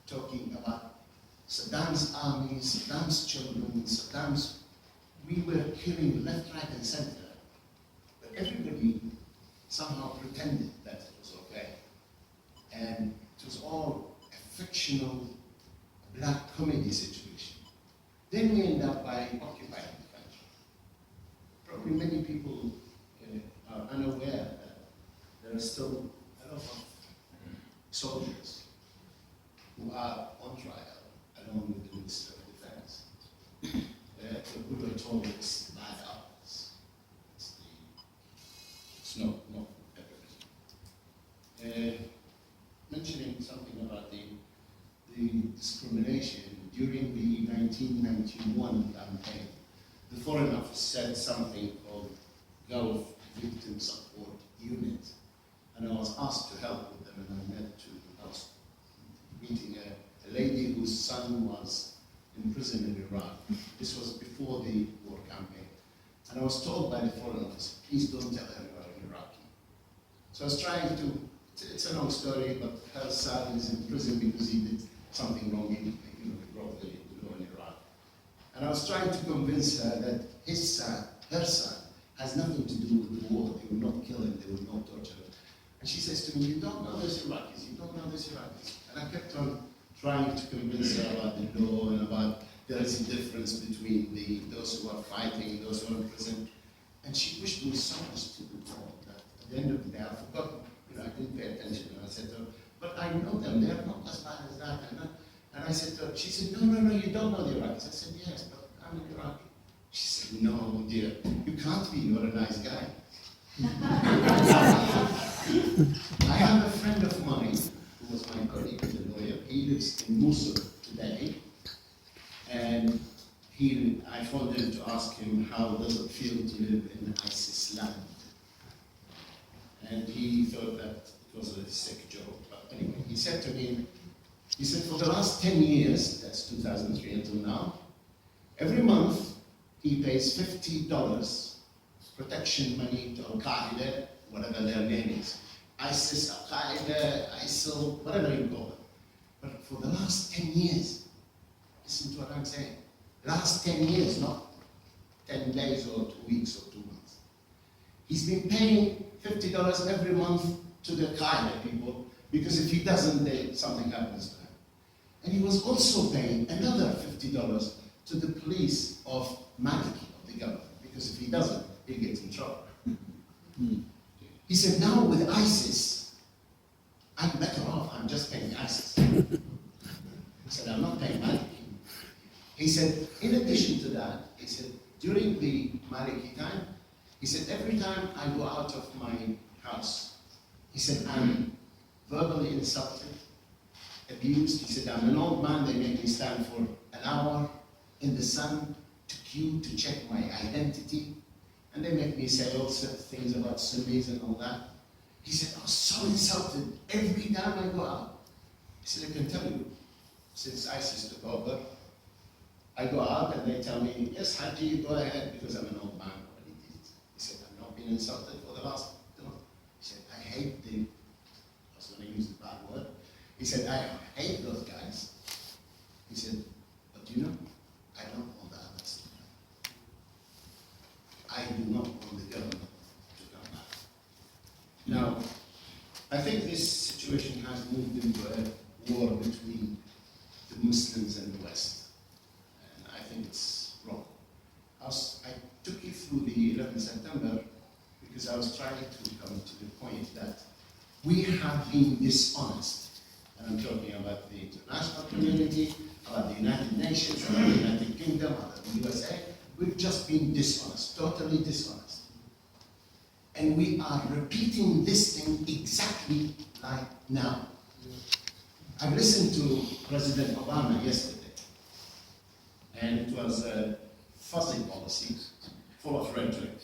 talking about Saddam's army, Saddam's children, we were killing left, right, and center. But everybody somehow pretended that it was okay. And it was all a fictional black comedy situation. Then we end up by occupying the country. Probably many people are unaware that there are still a lot of soldiers who are on trial along with the Minister of Defense. We were told it's bad apples. It's not everything. Mentioning something about the discrimination during the 1991 campaign, the Foreign Office said something called Gulf Victim Support Unit, and I was asked to help with them, and I was meeting a lady whose son was in prison in Iraq. This was before the war campaign. And I was told by the Foreign Office, please don't tell her you are an Iraqi. So I was trying to, it's a long story, but her son is in prison because he did something wrong, he broke the law in Iraq. And I was trying to convince her that his son, her son, has nothing to do with the war. They will not kill him, they will not torture him. And she says to me, you don't know those Iraqis, you don't know those Iraqis. And I kept on trying to convince her about the law and about there is a difference between those who are fighting, those who are in prison. And she pushed me so much to the point that at the end of the day, I forgot, I didn't pay attention. And I said to her, but I know them, they're not as bad as that. And I said to her, she said, no, you don't know the Iraqis. I said, yes, but I'm an Iraqi. She said, no, dear, you can't be, you're a nice guy. I have a friend of mine, who was my colleague, the lawyer. He lives in Mosul today, and I phoned him to ask him how does it feel to live in ISIS land. And he thought that it was a sick joke, but anyway, he said to me, he said for the last 10 years, that's 2003 until now, every month he pays $50 protection money to Al-Qaeda, whatever their name is. ISIS, Al-Qaeda, ISIL, whatever you call it. But for the last 10 years, listen to what I'm saying, last 10 years, not 10 days or 2 weeks or 2 months. He's been paying $50 every month to the Qaeda people, because if he doesn't, something happens to him. And he was also paying another $50 to the police of Maliki, of the government, because if he doesn't, he'll get in trouble. He said, now with ISIS, I'm better off, I'm just paying ISIS. He said, I'm not paying Maliki. He said, in addition to that, he said, during the Maliki time, he said, every time I go out of my house, he said, I'm verbally insulted, abused. He said, I'm an old man, they make me stand for an hour in the sun to queue to check my identity. And they make me say all sorts of things about Sunnis and all that. He said, I was so insulted every time I go out. He said, I can tell you, since ISIS took over, I go out and they tell me, yes, Haji, go ahead, because I'm an old man. He said, I've not been insulted for the last, He said, I hate I was going to use the bad word. He said, I hate those guys. He said, but you know, I don't want the others to come. I do not want the government to come back. Now, I think this situation has moved into a war between the Muslims and the West. And I think it's wrong. I took you through the 11th September because I was trying to come to the point that we have been dishonest. And I'm talking about the international community, about the United Nations, about the United Kingdom, about the USA. We've just been dishonest, totally dishonest. And we are repeating this thing exactly like now. I've listened to President Obama yesterday, and it was a fuzzy policy, full of rhetoric,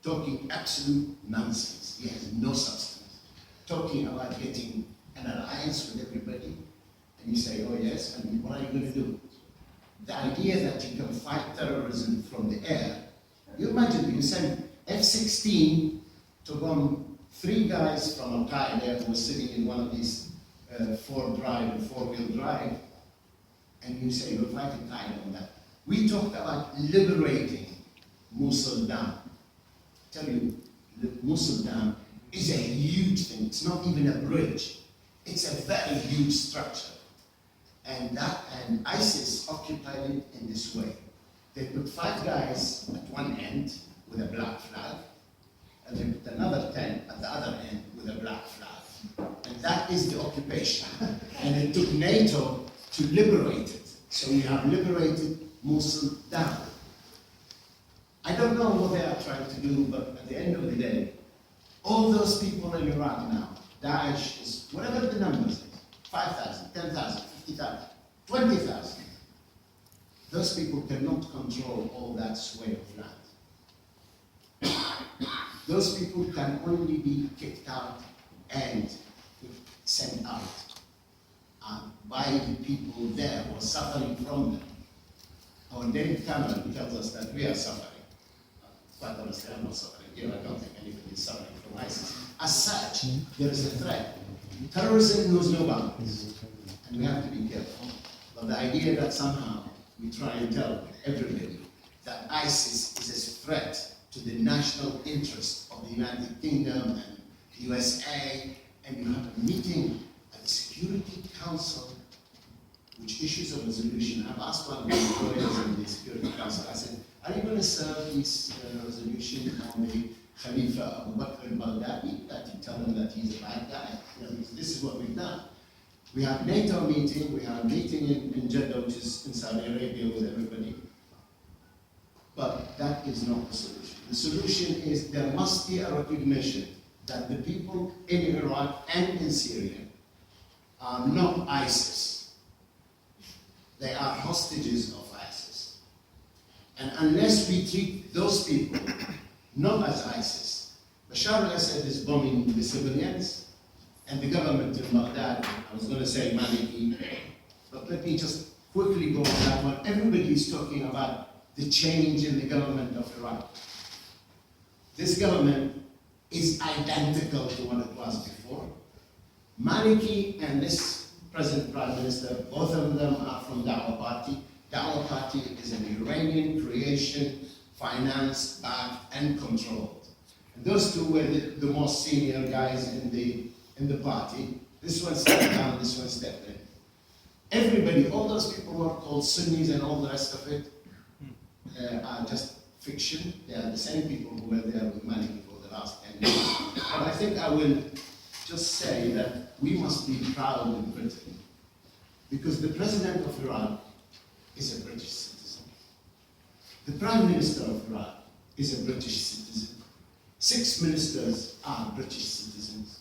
talking absolute nonsense. He has no substance. Talking about getting an alliance with everybody, and you say, oh yes, and what are you going to do? The idea that you can fight terrorism from the air, you imagine you send F-16 to bomb 3 guys from Al-Qaeda who were sitting in one of these four-wheel drive, and you say, you're fighting Qaeda on that. We talked about liberating Mosul Dam. I tell you, the Mosul Dam is a huge thing. It's not even a bridge. It's a very huge structure. And ISIS occupied it in this way. They put 5 guys at one end with a black flag, and they put another 10 at the other end with a black flag. And that is the occupation. And it took NATO to liberate it. So we have liberated Mosul Dam. I don't know what they are trying to do, but at the end of the day, all those people in Iraq now, Daesh is, whatever the numbers is, 5,000, 10,000, 50,000, 20,000. Those people cannot control all that sway of land. Those people can only be kicked out and sent out by the people there who are suffering from them. Our David Cameron tells us that we are suffering. Quite honestly, I'm not suffering here. I don't think anybody is suffering from ISIS. As such, there is a threat. Terrorism knows no boundaries, and we have to be careful. But the idea that somehow we try and tell everybody that ISIS is a threat to the national interest of the United Kingdom and the USA, and you have a meeting at the Security Council which issues a resolution. I've asked one of the lawyers in the Security Council, I said, are you going to serve this resolution on the Khalifa Abu Bakr al-Baghdadi, that you tell him that he's a bad guy? You know, this is what we've done. We have NATO meeting, we have a meeting in Jeddah, which is in Saudi Arabia with everybody. But that is not the solution. The solution is there must be a recognition that the people in Iraq and in Syria are not ISIS. They are hostages of ISIS. And unless we treat those people not as ISIS, Bashar al-Assad is bombing the civilians, and the government in Baghdad, I was going to say Maliki, but let me just quickly go on that one. Everybody is talking about the change in the government of Iraq. This government is identical to what it was before. Maliki and this present Prime Minister, both of them are from Dawah Party. Dawah Party is an Iranian creation, financed, backed, and controlled. And those two were the most senior guys in the party. This one stepped down, this one stepped in. everybody, all those people who are called Sunnis and all the rest of it, are just fiction. They are the same people who were there with Maliki for the last 10 years. But I think I will just say that we must be proud in Britain, because the President of Iraq is a British citizen. The Prime Minister of Iraq is a British citizen. 6 ministers are British citizens.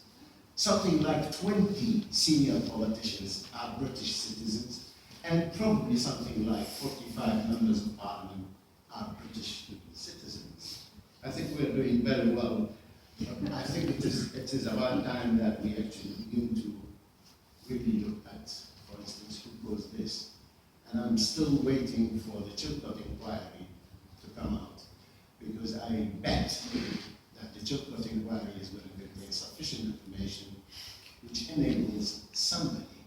Something like 20 senior politicians are British citizens, and probably something like 45 members of parliament are British citizens. I think we're doing very well. I think it is about time that we actually begin to really look at, for instance, who caused this. And I'm still waiting for the Chilcot inquiry to come out, because I bet that the Chilcot inquiry is going to contain sufficient information which enables somebody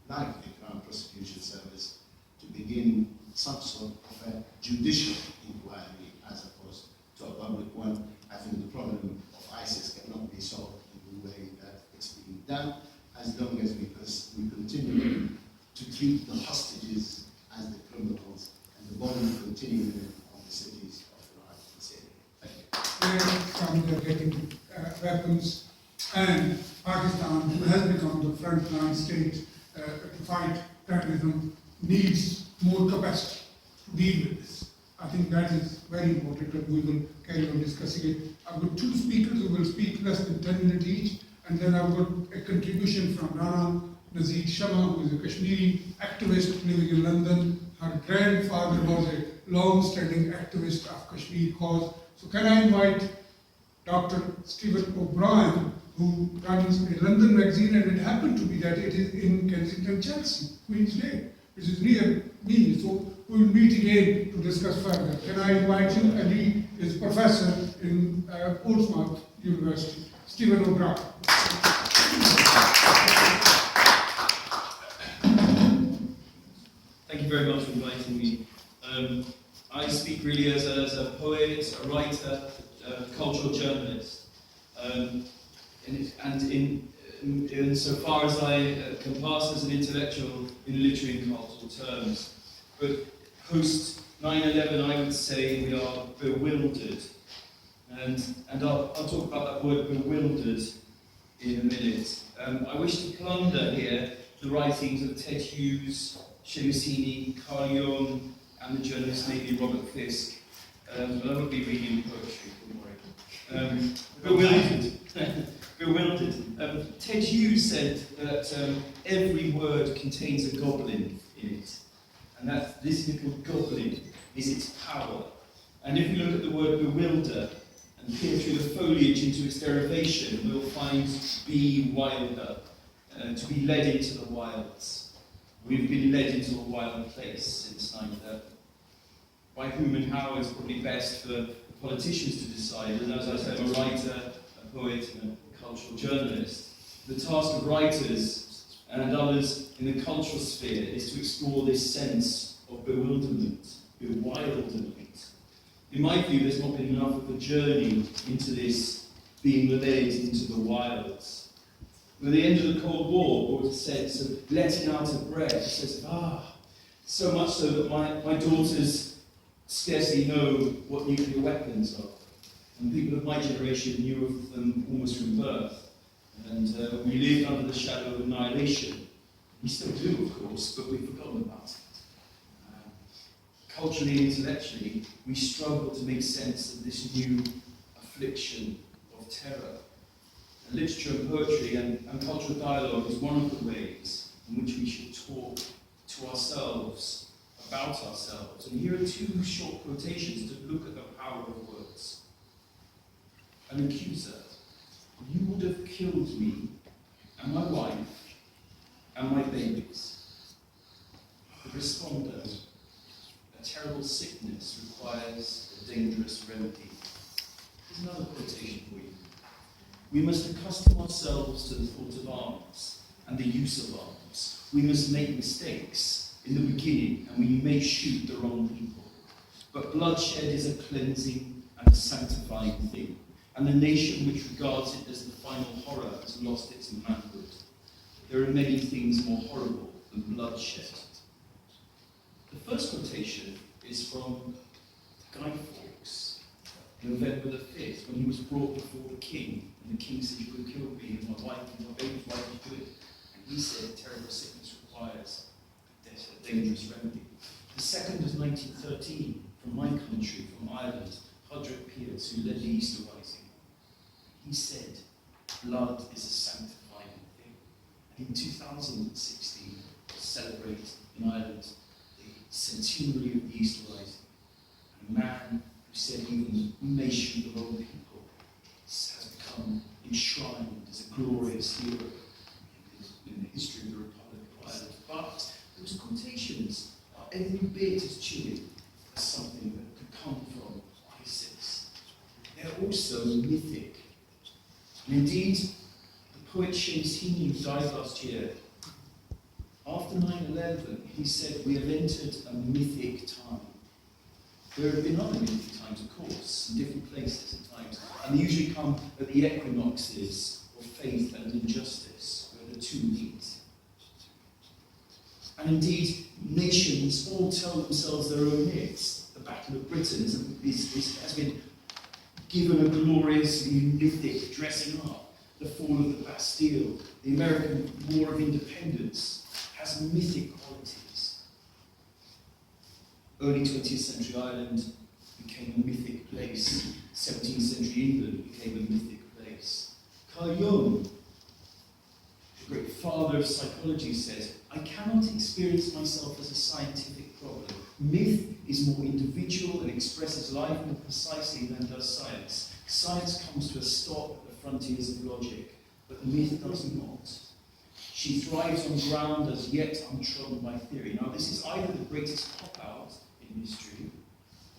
like the Crown Prosecution Service to begin some sort of a judicial inquiry as opposed to a public one. I think the problem of ISIS cannot be solved in the way that it's being done, as long as we continue to treat the hostages as the criminals, and the bomb continuing on the cities of Iraq and Syria. Thank you. Where getting weapons, and Pakistan, who has become the frontline state to fight terrorism, needs more capacity to deal with this. I think that is very important, and we will carry on discussing it. I've got 2 speakers who will speak less than 10 minutes each, and then I've got a contribution from Rana Nazir Shama, who is a Kashmiri activist living in London. Her grandfather was a long-standing activist of Kashmir cause. So can I invite Dr. Stephen O'Brien, who runs a London magazine, and it happened to be that it is in Kensington, Chelsea, Queen's Lane, which is near me. So we will meet again to discuss further. Can I invite him? And he is professor in Portsmouth University. Stephen O'Brien. Thank you very much for inviting me. I speak really as a poet, a writer, a cultural journalist. And so far as I can pass as an intellectual in literary and cultural terms. But post 9/11, I would say we are bewildered. And I'll talk about that word bewildered in a minute. I wish to plunder here the writings of Ted Hughes, Shemusini, Carl Jung, and the journalist maybe Robert Fisk. But I won't be reading poetry, don't worry. Bewildered. Bewildered. Ted Hughes said that every word contains a goblin in it, and that this little goblin is its power. And if we look at the word bewilder and peer through the foliage into its derivation, we'll find be wilder, to be led into the wilds. We've been led into a wild place since 9/11. By whom and how is probably best for politicians to decide. And as I said, I'm a writer, a poet, and a cultural journalist. The task of writers and others in the cultural sphere is to explore this sense of bewilderment, bewilderment. In my view, there's not been enough of a journey into this being led into the wilds. At the end of the Cold War, brought a sense of letting out of breath, a sense of, so much so that my daughters scarcely know what nuclear weapons are. And people of my generation knew of them almost from birth. And we lived under the shadow of annihilation. We still do, of course, but we've forgotten about it. Culturally and intellectually, we struggle to make sense of this new affliction of terror. And literature and poetry and cultural dialogue is one of the ways in which we should talk to ourselves, about ourselves. And here are 2 short quotations to look at the power of words. An accuser: you would have killed me, and my wife, and my babies. The responder: a terrible sickness requires a dangerous remedy. Here's another quotation for you. We must accustom ourselves to the thought of arms and the use of arms. We must make mistakes in the beginning, and we may shoot the wrong people. But bloodshed is a cleansing and a sanctifying thing, and the nation which regards it as the final horror has lost its manhood. There are many things more horrible and bloodshed. The first quotation is from Guy Fawkes, November the 5th, when he was brought before the king, and the king said, "You could kill me and my wife and my baby, why did you do it?" And he said, "Terrible sickness requires a dangerous remedy." The second was 1913, from my country, from Ireland, Hudrick Pierce, who led the Easter Rising. He said, "Blood is a sanctifying thing." And in 2016, we'll celebrate in Ireland the centenary of the Easter Rising. And a man who said even the nation of the whole people has become enshrined as a glorious hero in the history of the Republic of Ireland. But those quotations are every bit as chilling as something that could come from ISIS. They're also mythic. And indeed, the poet Seamus Heaney, who died last year, after 9/11, he said, "We have entered a mythic time." There have been other mythic times, of course, in different places at times, and they usually come at the equinoxes of faith and injustice, where the two meet. And indeed, nations all tell themselves their own myths. The Battle of Britain has been given a gloriously mythic dressing up. The fall of the Bastille, the American War of Independence, has mythic qualities. Early 20th century Ireland became a mythic place. 17th century England became a mythic place. Carl Jung, the great father of psychology, says, "I cannot experience myself as a scientific problem. Myth is more individual and expresses life more precisely than does science. Science comes to a stop at the frontiers of logic, but the myth does not. She thrives on ground as yet untrodden by theory." Now, this is either the greatest cop-out in history,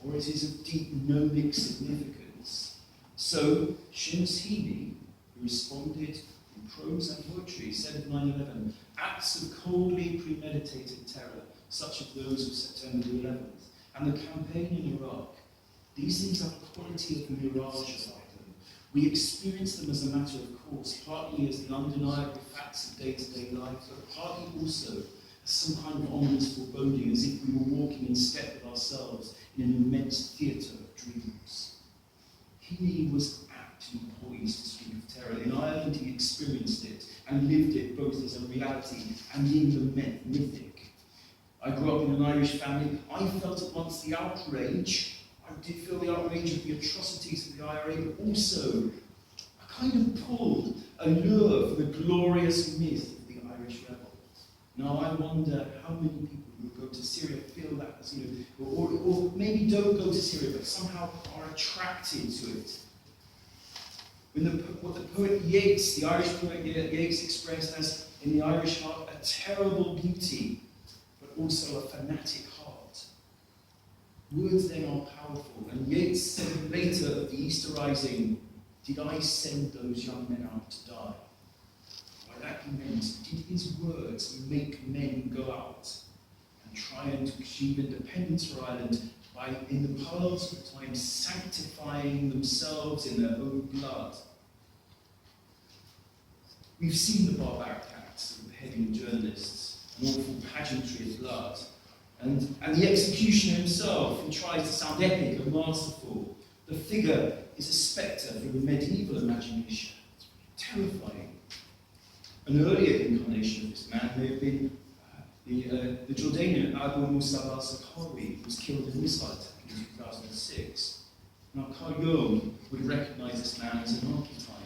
or it is of deep gnomic significance. So, Seamus Heaney, who responded in prose and poetry, said of 9/11, "Acts of coldly premeditated terror, such as those of September the 11th, and the campaign in Iraq, these things have a quality of mirage about them. We experience them as a matter of course, partly as the undeniable facts of day-to-day life, but partly also as some kind of ominous foreboding, as if we were walking in step with ourselves in an immense theatre of dreams." He was aptly poised to speak of terror. In Ireland, he experienced it and lived it both as a reality and in the mythic. "I grew up in an Irish family. I felt at once the outrage. I did feel the outrage of the atrocities of the IRA, but also a kind of pull, a lure for the glorious myth of the Irish rebel. Now I wonder how many people who go to Syria feel that, as, or maybe don't go to Syria, but somehow are attracted to it. What the poet Yeats, the Irish poet Yeats, expressed as, in the Irish heart, a terrible beauty, but also a fanatic heart. Words then are powerful, and Yeats said later of the Easter Rising, "Did I send those young men out to die?" By that he meant, did his words make men go out and try and achieve independence for Ireland by, in the parlance of the time, sanctifying themselves in their own blood? We've seen the barbaric acts of beheading journalists, an awful pageantry of blood, and the executioner himself, who tries to sound epic and masterful. The figure is a spectre from the medieval imagination, terrifying. An earlier incarnation of this man may have been the Jordanian Al-Muktahr, who was killed in a missile attack in 2006. Now, Carl Jung would recognize this man as an archetype,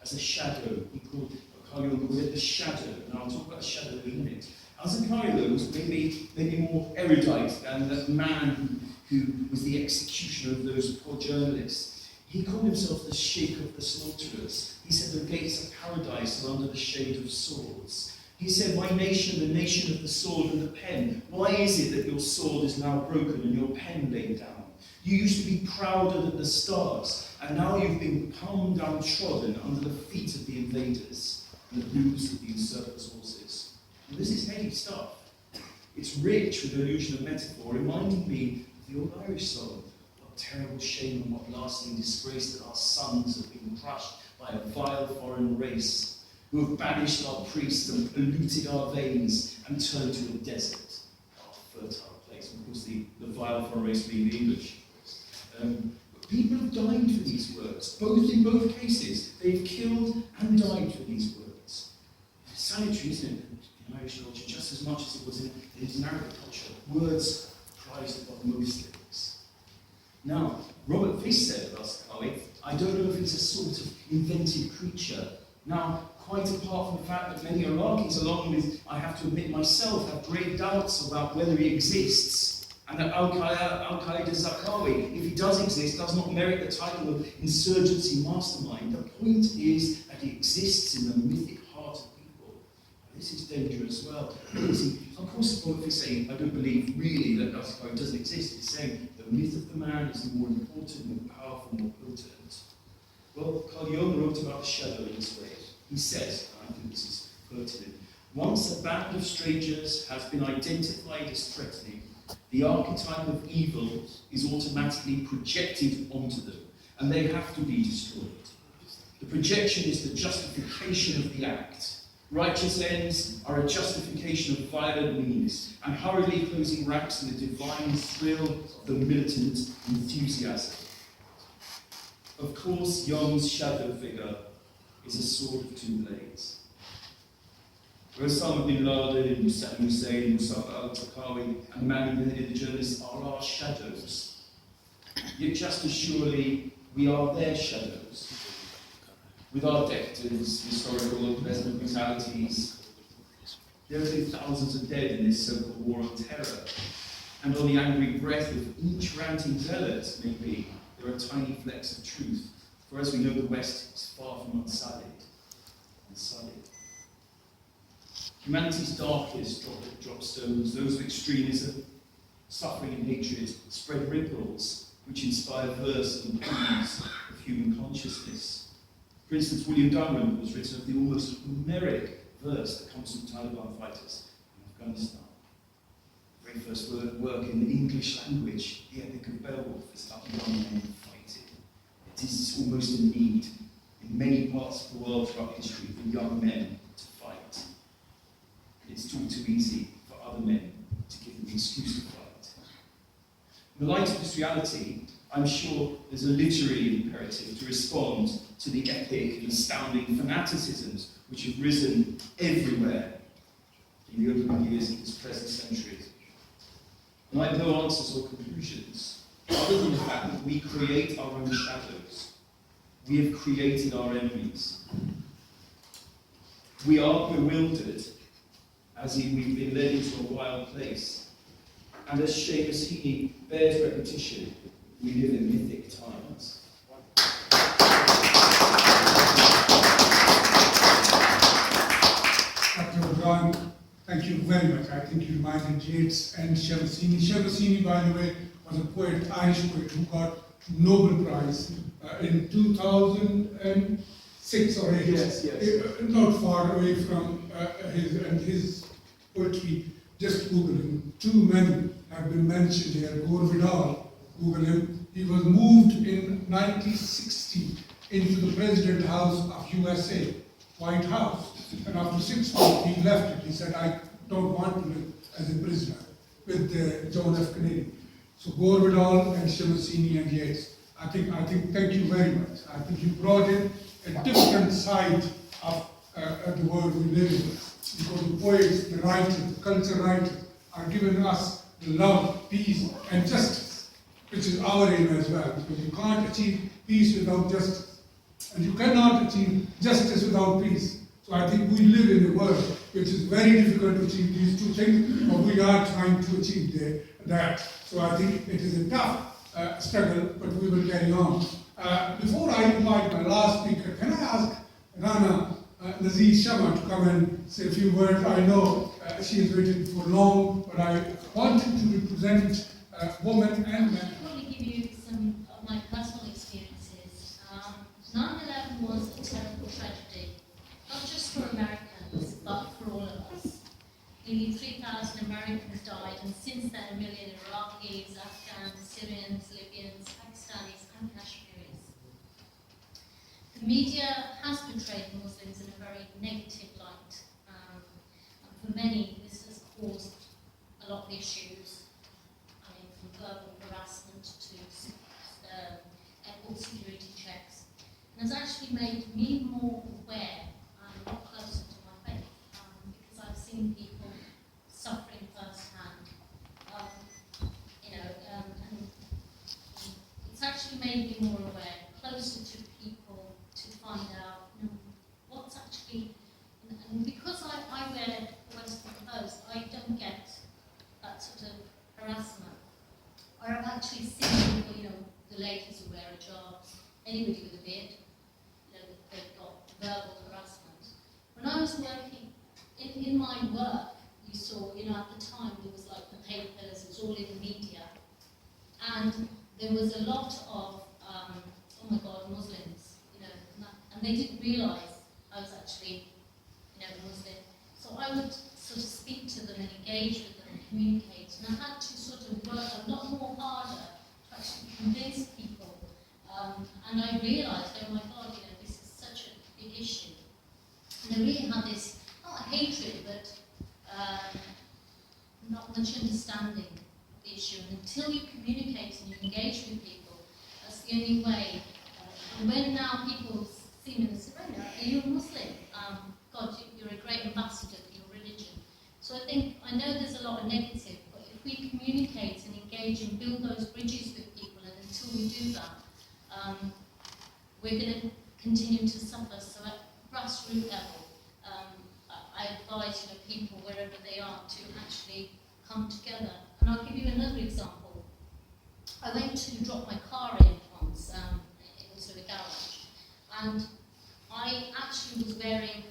as a shadow. He called Carl Jung the shadow, and I'll talk about the shadow in a minute. Al-Zakariya was maybe more erudite than the man who was the executioner of those poor journalists. He called himself the Sheikh of the Slaughterers. He said the gates of paradise are under the shade of swords. He said, "My nation, the nation of the sword and the pen. Why is it that your sword is now broken and your pen laid down? You used to be prouder than the stars, and now you've been palm downtrodden under the feet of the invaders and the hooves of the usurpers' horses." And this is heavy stuff. It's rich with illusion of metaphor, reminding me of the old Irish song, "What terrible shame and what lasting disgrace that our sons have been crushed by a vile foreign race. who have banished our priests and polluted our veins and turned to a desert, our fertile place. And of course, the vile forest being the English. People have died for these words, in both cases. They've killed and died for these words. It's sanitary, isn't it, in Irish culture, just as much as it was in Arabic culture. Words prized above most things. Now, Robert Fish said of us, I don't know if it's a sort of invented creature. Now, quite apart from the fact that many Iraqis, along with, I have to admit myself, have grave doubts about whether he exists, and that Al-Qaeda Zarqawi, if he does exist, does not merit the title of insurgency mastermind. The point is that he exists in the mythic heart of people. This is danger as well. Of course, Robert Fish saying, I don't believe really that Al-Qaeda doesn't exist. He's saying the myth of the man is more important, more powerful, more potent. Well, Carl Jung wrote about the shadow in this way. He says, and I think this is pertinent, once a band of strangers has been identified as threatening, the archetype of evil is automatically projected onto them, and they have to be destroyed. The projection is the justification of the act. Righteous ends are a justification of violent means, and hurriedly closing ranks in the divine thrill of the militant enthusiasm. Of course, Jung's shadow figure is a sword of two blades. Osama bin Laden, Saddam Hussein, Mustafa al-Zarqawi, and many of the journalists are our shadows. Yet just as surely, we are their shadows. With our decadence, historical and present brutalities, there have been thousands of dead in this so-called war on terror. And on the angry breath of each ranting zealot, maybe, there are tiny flecks of truth. For as we know, the West is far from unsullied. Humanity's darkest drop stones, those of extremism, suffering and hatred, spread ripples which inspire verse and poems of human consciousness. For instance, William Dunham was written of the almost Homeric verse that comes from Taliban fighters in Afghanistan. The very first work in the English language, the Epic of Beowulf, is about young men fighting. It is almost a need in many parts of the world throughout history for young men to fight. It's all too easy for other men to give them the excuse to fight. In the light of this reality, I'm sure there's a literary imperative to respond to the epic and astounding fanaticisms which have risen everywhere in the opening years of this present century. And I have no answers or conclusions, other than the fact that we create our own shadows. We have created our enemies. We are bewildered, as if we've been led into a wild place. And as Seamus Heaney bears repetition, we live in mythic times. Dr. Qurban, thank you very much. I think you reminded Yates and Shamsini. Shamsini, by the way, was a poet, Irish poet, who got Nobel Prize in 2006 or 8. Yes. Not far away from his poetry. Just Google him. Two men have been mentioned here. Gore Vidal, Google him. He was moved in 1960 into the President House of USA, White House. And after 6 months, he left it. He said, I don't want to live as a prisoner with John F. Kennedy. So Gore Vidal and Shamsini and Yates. I think, thank you very much. I think you brought in a different side of the world we live in. Because the poets, the writers, the culture writers are giving us the love, peace, and justice, which is our aim as well. Because you can't achieve peace without justice. And you cannot achieve justice without peace. So I think we live in a world which is very difficult to achieve these two things, but we are trying to achieve that. So I think it is a tough struggle, but we will carry on. Before I invite my last speaker, can I ask Rana Nazir Shama to come and say a few words? I know she has written for long, but I wanted to represent women and men. I want to give you some of my personal experiences. 9/11 was a terrible tragedy, not just for Americans, but for all of us. Nearly 3,000 Americans died, and since then a million Iraqis, Afghans, Syrians, Libyans, Pakistanis, and Kashmiris. The media has portrayed Muslims in a very negative for many, this has caused a lot of issues. I mean, from verbal harassment to airport security checks. And has actually made me more aware and a lot closer to my faith, because I've seen people suffering firsthand. And it's actually made me more aware, closer to people, to find out what's actually. And because I wear the Western clothes, I don't get that sort of harassment. Or I've actually seen people, the ladies who wear a hijab, anybody with a beard, they've got verbal harassment. When I was working in my work, you saw, at the time there was like the papers, it was all in the media, and there was a lot of, oh my God, Muslims, and they didn't realise I was actually, Muslim. So I would sort of speak to them and engage with them and communicate, and I had to sort of work a lot more harder to actually convince people, and I realised, oh my God, this is such a big issue. And I really had this, not a hatred, but not much understanding of the issue. And until you communicate and you engage with people, that's the only way. And when now people see me and say, Rana, are you a Muslim? God, you're a great ambassador for your religion. So I know there's a lot of negative, but if we communicate and engage and build those bridges with people, and until we do that, we're going to continue to suffer. So at grassroots level, I advise people wherever they are to actually come together. And I'll give you another example. I went to drop my car in once into a garage, and I actually was wearing,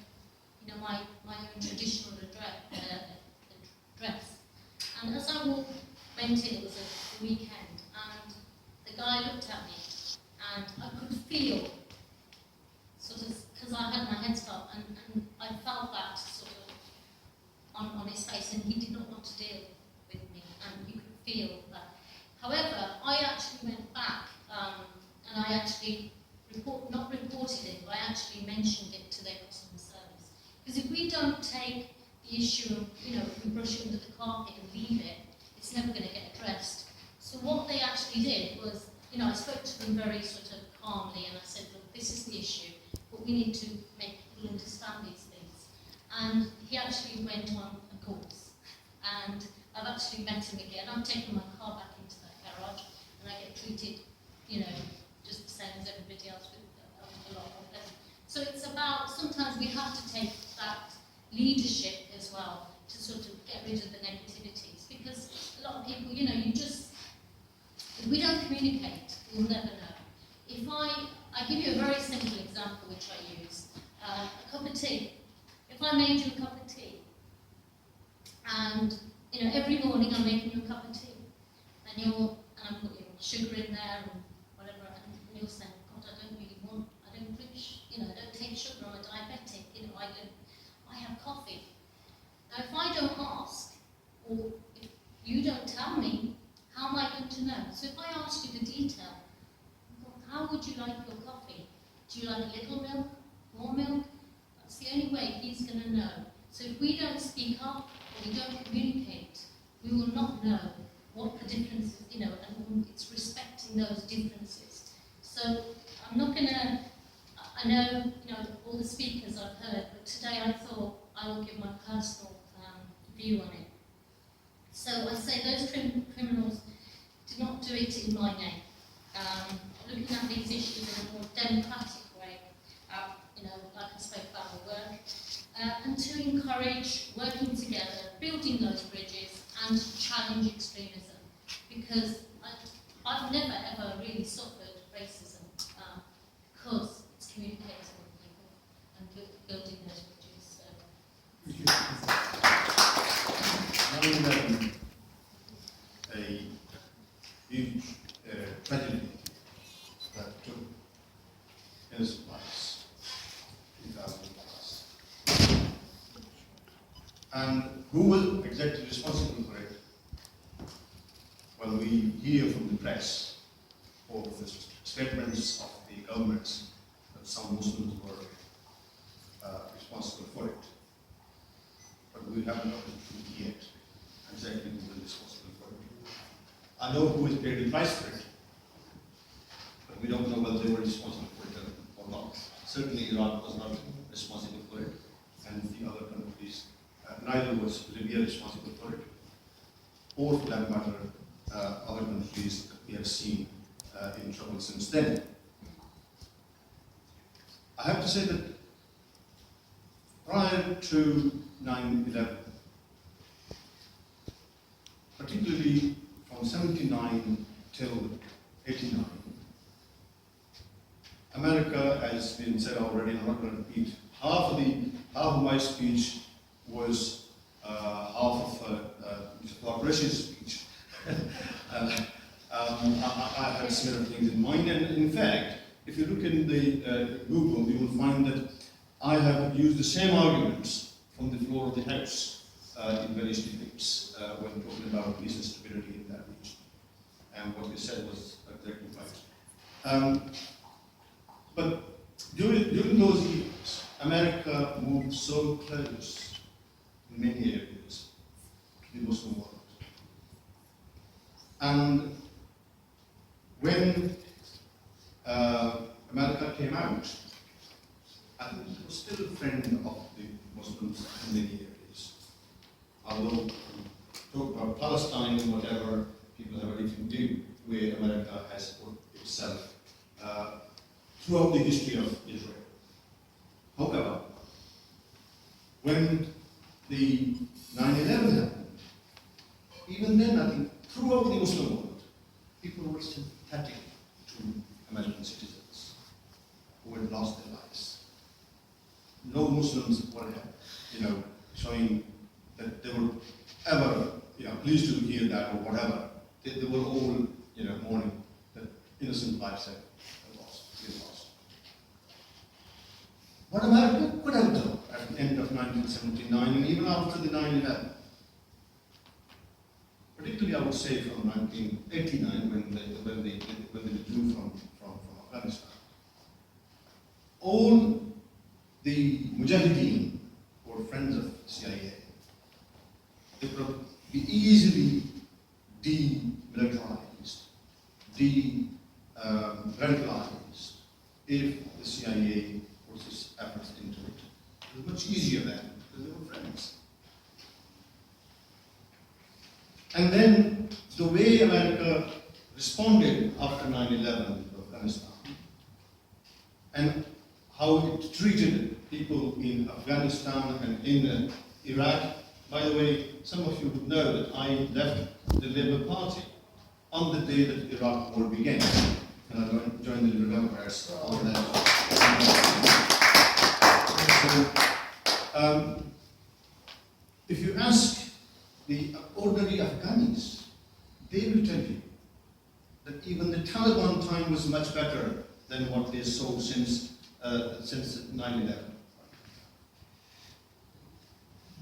my own traditional dress. And as I went in, it was a weekend, and the guy looked at me, and I could feel, sort of, because I had my headscarf, and I felt that sort of on his face, and he did not want to deal with me, and you could feel that. However, I actually went back, and I actually not reported it, but I actually mentioned it to their customer service. Because if we don't take the issue of, if we brush it under the carpet and leave it, it's never going to get addressed. So what they actually did was, I spoke to them very sort of calmly, and I said, look, this is the issue, but we need to make people understand these things. And he actually went on a course, and I've actually met him again. I've taken my car back into that garage, and I get treated, just the same as everybody else with a lot of them. So it's about, sometimes we have to take that leadership as well to sort of get rid of the negativities, because a lot of people, if we don't communicate, we'll never know. If I give you a very simple example which I use, a cup of tea. If I made you a cup of tea, and every morning I'm making you a cup of tea, and I'm putting sugar in there and whatever, and you're saying, God, I don't drink, I don't take sugar, I'm a diabetic, I have coffee. Now if I don't ask, or if you don't tell me, how am I going to know? So if I ask you the detail, how would you like your coffee? Do you like a little milk, more milk? That's the only way he's going to know. So if we don't speak up, or we don't communicate, we will not know what the difference is, and it's respecting those differences. So I'm not going to, I know, all the speakers I've heard, but today I thought I will give my personal view on it. So I say those criminals did not do it in my name. Looking at these issues in a more democratic way, like I spoke about my work, and to encourage working together, building those bridges, and to challenge extremism. Because I've never ever really suffered racism, because it's communicating with people and building those bridges. So. A huge tragedy that took innocent lives, 3,000 plus. And who will exactly be responsible for it? Well, we hear from the press or the statements of the governments that some Muslims were responsible for it. But we we haven't got the truth yet. Exactly who is responsible for it. I know who is paid the price for it, but we don't know whether they were responsible for it or not. Certainly Iraq was not responsible for it, and the other countries, neither was Libya responsible for it, or for that matter, other countries that we have seen in trouble since then. I have to say that prior to 9/11, particularly from 79 till 89, America, as has been said already, I'm not going to repeat, half of my speech was half of Mr. Qureshi's speech. I had similar things in mind, and in fact, if you look in the Google, you will find that I have used the same arguments from the floor of the House in various debates when talking about peace and stability in that region. And what you said was exactly right. But during those years, America moved so close in many areas to the Muslim world. And when America came out, I think it was still a friend of the Muslims in many areas. Although talk about Palestine and whatever, people have a different view where America has put itself throughout the history of Israel. However, when the 9/11 happened, even then I think throughout the Muslim world, people were sympathetic to American citizens who had lost their lives. No Muslims were, showing that they were ever, pleased to hear that or whatever. They were all, mourning that innocent lives had been lost. What America could have done at the end of 1979 and even after the 9/11, particularly I would say from 1989 when they withdrew from Afghanistan, all the Mujahideen, or friends of CIA, they could be easily demilitarized, radicalized if the CIA puts its efforts into it. It was much easier then because they were friends. And then the way America responded after 9/11 to Afghanistan and how it treated people in Afghanistan and in Iraq. By the way, some of you would know that I left the Labour Party on the day that the Iraq war began, and I joined the Remembered on that. So, if you ask the ordinary Afghanis, they will tell you that even the Taliban time was much better than what they saw since 9/11.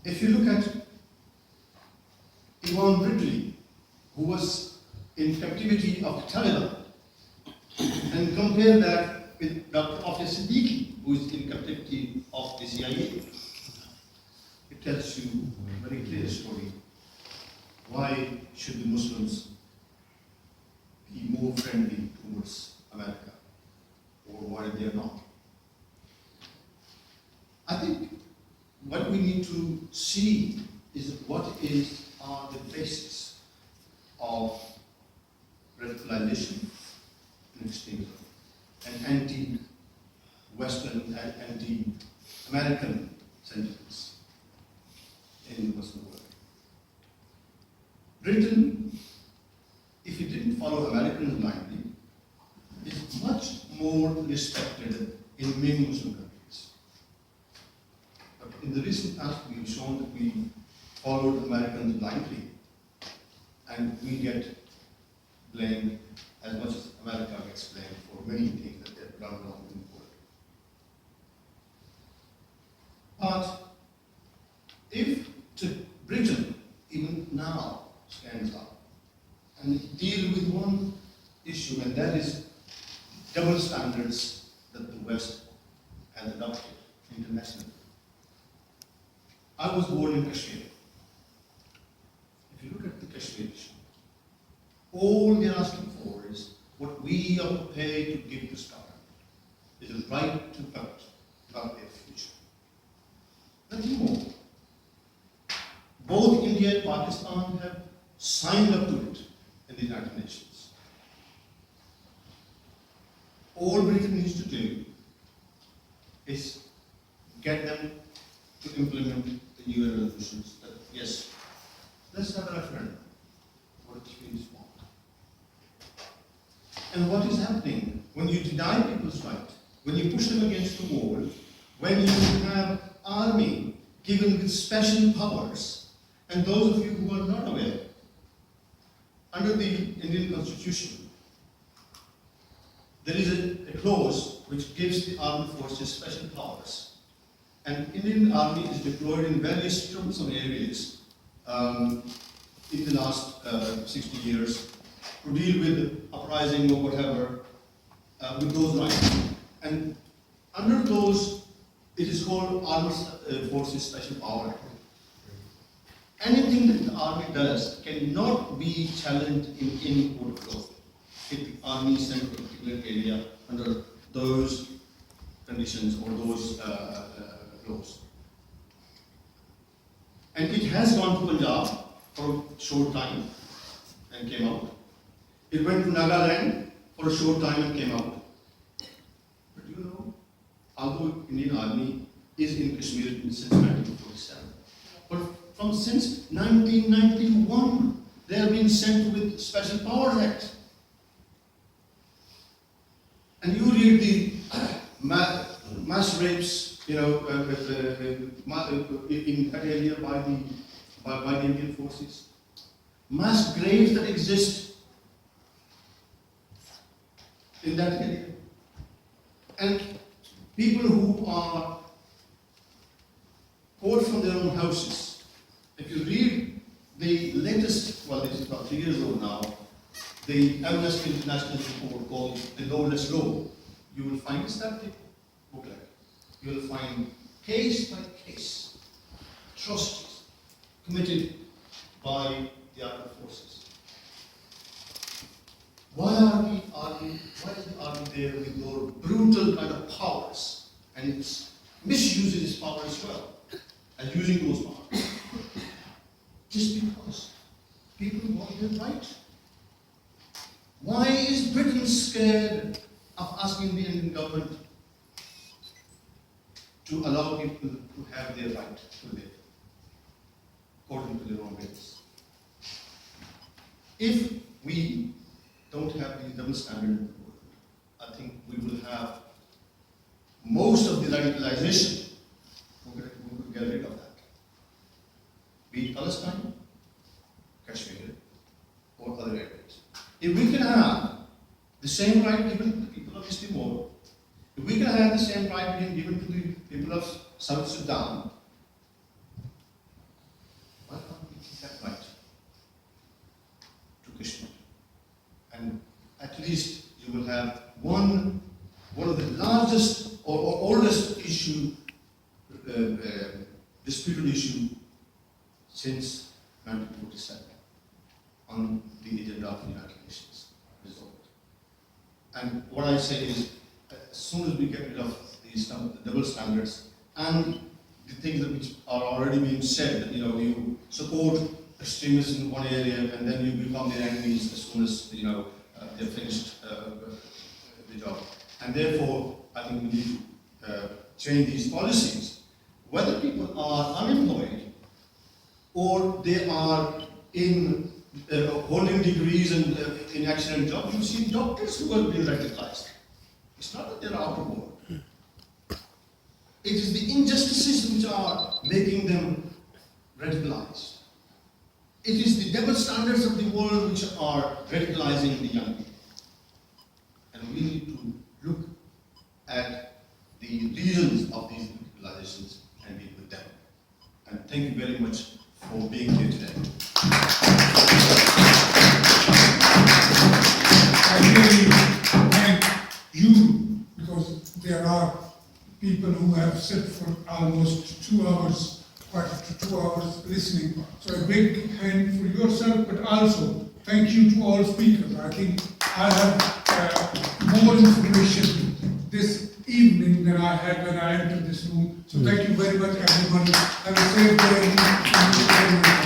If you look at Ivan Ridley, who was in captivity of the Taliban, and compare that with Dr. Afia Siddiqui, who is in captivity of the CIA, it tells you a very clear story. Why should the Muslims be more friendly towards America, or why they are not? I think what we need to see is what are the basis of radicalization and extremism and anti-Western and anti-American sentiments in the Muslim world. Britain, if it didn't follow Americans blindly, is much more respected in many Muslim countries. But in the recent past, we have shown that we followed Americans blindly, and we get blamed as much as America gets blamed for many things that they've done wrong in the world. But if Britain, even now, stands up and deal with one issue, and that is double standards that the West has adopted internationally. I was born in Kashmir. If you look at the Kashmir issue, all they're asking for is what we are prepared to give this government is a right to vote about their future. Nothing more. Both India and Pakistan have signed up to it in the United Nations. All Britain needs to do is get them to implement the UN resolutions that, yes, let's have a referendum. What Kashmiris want. And what is happening when you deny people's right, when you push them against the wall, when you have army given with special powers, and those of you who are not aware, under the Indian Constitution, there is a clause which gives the armed forces special powers. And Indian Army is deployed in various troublesome areas in the last 60 years to deal with uprising or whatever with those rights. And under those, it is called Armed Forces Special Power. Anything that the army does cannot be challenged in any court of law. If the army is sent to a particular area under those conditions or those laws. And it has gone to Punjab for a short time and came out. It went to Nagaland for a short time and came out. But you know, although Indian Army is in Kashmir since 1947, but from since 1991, they have been sent with Special Powers Act. And you read the mass rapes, you know, in that area by the Indian forces, mass graves that exist in that area, and people who are caught from their own houses. If you read the latest, well, this is about 3 years old now, the Amnesty International report called The Lawless Law, you will find a static booklet. You will find case by case atrocities committed by the armed forces. Why is the army there with more brutal kind of powers, and it's misusing its power as well, and using those powers? Just because people want their right. Why is Britain scared of asking the Indian government to allow people to have their right to live according to their own ways? If we don't have the double standard in the world, I think we will have most of the radicalization. We will get rid of that. Be it Palestine, Kashmir, or other areas. If we can have the same right given to the people of East Timor, if we can have the same right being given to the people of South Sudan, why can't we give that right to Kashmir? And at least you will have one of the largest or oldest disputed issue since 1947 on the agenda of the United Nations resolved. And what I say is, as soon as we get rid of these double standards and the things that which are already being said, that you support extremists in one area and then you become their enemies as soon as they've finished the job. And therefore, I think we need to change these policies. Whether people are unemployed or they are in holding degrees and in excellent jobs, you see doctors who are being radicalized. It's not that they're out of work. It is the injustices which are making them radicalized. It is the double standards of the world which are radicalizing the young people. And we need to look at the reasons of these radicalizations and deal with them. And thank you very much for being here today. I really thank you, because there are people who have sat for almost 2 hours quite up to 2 hours listening. So a big hand for yourself, but also thank you to all speakers. I think I have more information this evening than I had when I entered this room. So thank you very much, everyone. Have a safe day. Thank you very much.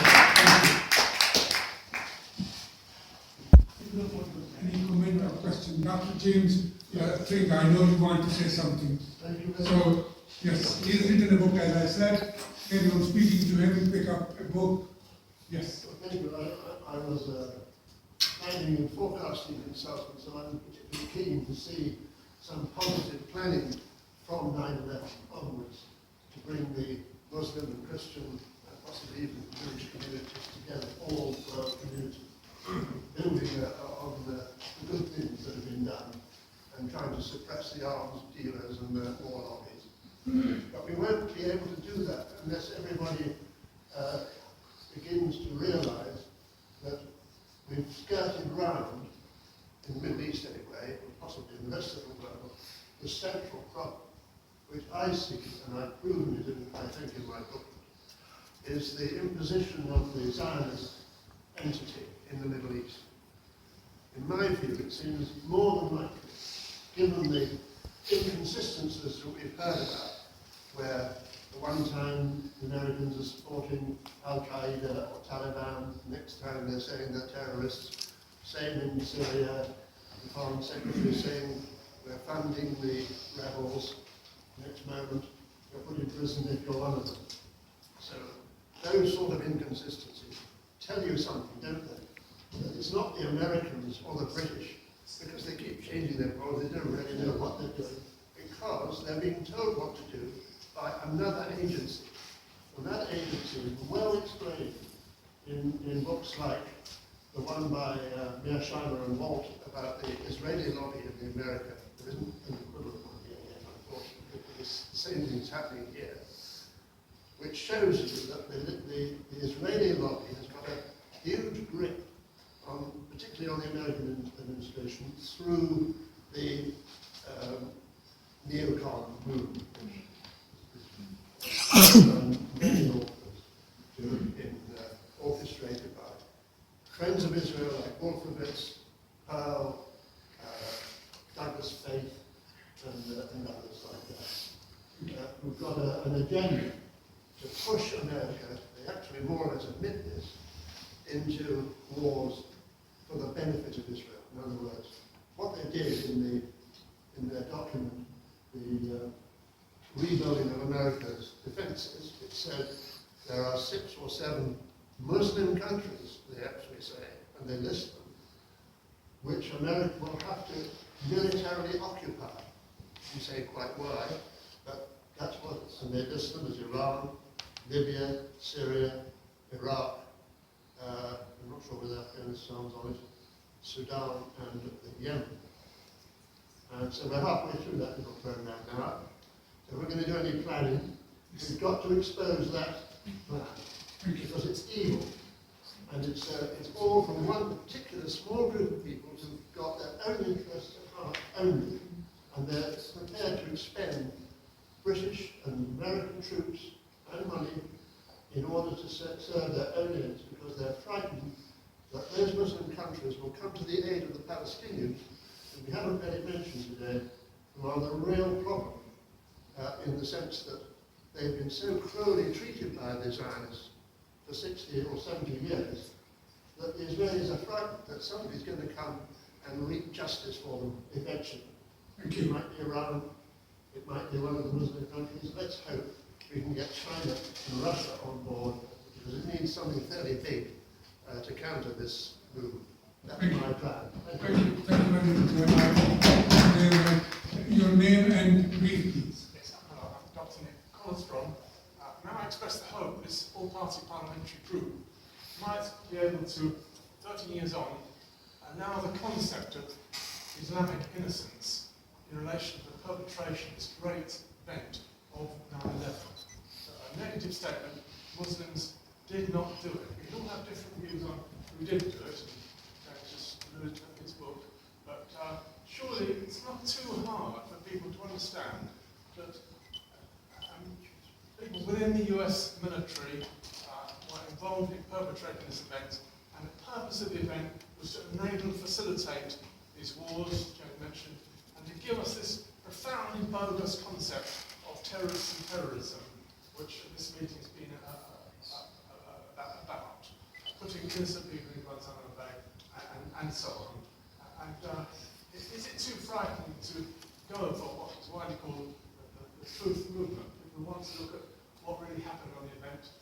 Any comment or question? Dr. James Thring, I know you want to say something. Thank you very much. So, yes, he's written a book, as I said. Carry on speaking to him, pick up a book. Yes. Thank you. I was planning and forecasting consultant, so I'm particularly keen to see some positive planning from 9/11 onwards to bring the Muslim and Christian, and possibly even Jewish communities together, all for our community, building on the good things that have been done and trying to suppress the arms dealers and the war lobbies. But we won't be able to do that unless everybody begins to realise that we've skirted round, in the Middle East anyway, and possibly in the rest of the world, the central problem, which I see, and I've proven it, I think, in my book, is the imposition of the Zionist entity in the Middle East. In my view, it seems more than likely, given the inconsistencies that we've heard about, where at one time the Americans are supporting Al-Qaeda or Taliban, next time they're saying they're terrorists, same in Syria, the Foreign Secretary saying we're funding the rebels, next moment you're put in prison if you're one of them. So those sort of inconsistencies tell you something, don't they? That it's not the Americans or the British, because they keep changing their policy, they don't really know what they're doing, because they're being told what to do by another agency. And that agency is well explained in books like the one by Mearsheimer and Walt about the Israeli lobby in America. There isn't an equivalent one here yet, unfortunately. It's the same thing's happening here, which shows you that the Israeli lobby has got a huge grip on, particularly on the American administration, through the neocon movement, many authors orchestrated by friends of Israel like Wolfowitz, Pearl, Douglas Faith, and others like that, who've got an agenda to push America, they actually more or less admit this, into wars for the benefit of Israel. In other words, what they did in their document, the rebuilding of America's defences, it said there are 6 or 7 Muslim countries, they actually say, and they list them, which America will have to militarily occupy. You say quite why, but that's what, and they list them as Iran, Libya, Syria, Iraq, I'm not sure whether Afghanistan's on it, Sudan and Yemen. And so we're halfway through that little program now. So if we're going to do any planning, we've got to expose that plan, because it's evil. And it's all from one particular small group of people who've got their own interests at heart only, and they're prepared to expend British and American troops and money in order to serve their own ends, because they're frightened that those Muslim countries will come to the aid of the Palestinians, and we haven't really mentioned today, who are the real problem, in the sense that they've been so cruelly treated by the Zionists for 60 or 70 years, that the Israelis are frightened that somebody's going to come and wreak justice for them eventually. It might be Iran, it might be one of the Muslim countries. Let's hope we can get China and Russia on board, because it needs something fairly big to counter this movement. That's my plan. Thank you. Thank you very much. Your name and brief, please. Yes, I'm Dr. Nick Colestrom. Now I express the hope this all-party parliamentary group might be able to, 13 years on, allow the concept of Islamic innocence in relation to the perpetration of this great event of 9/11. So a negative statement, Muslims did not do it. We can all have different views on who did do it, and just alluded to his book, but surely it's not too hard for people to understand that people people within the US military were involved in perpetrating this event, and the purpose of the event was to enable and facilitate these wars, Joe mentioned, and to give us this profoundly bogus concept of terrorists and terrorism, which this meeting's been about, putting innocent people in Guantanamo Bay, and so on. And is it too frightening to go for what is widely called the truth movement? People want to look at what really happened on the event,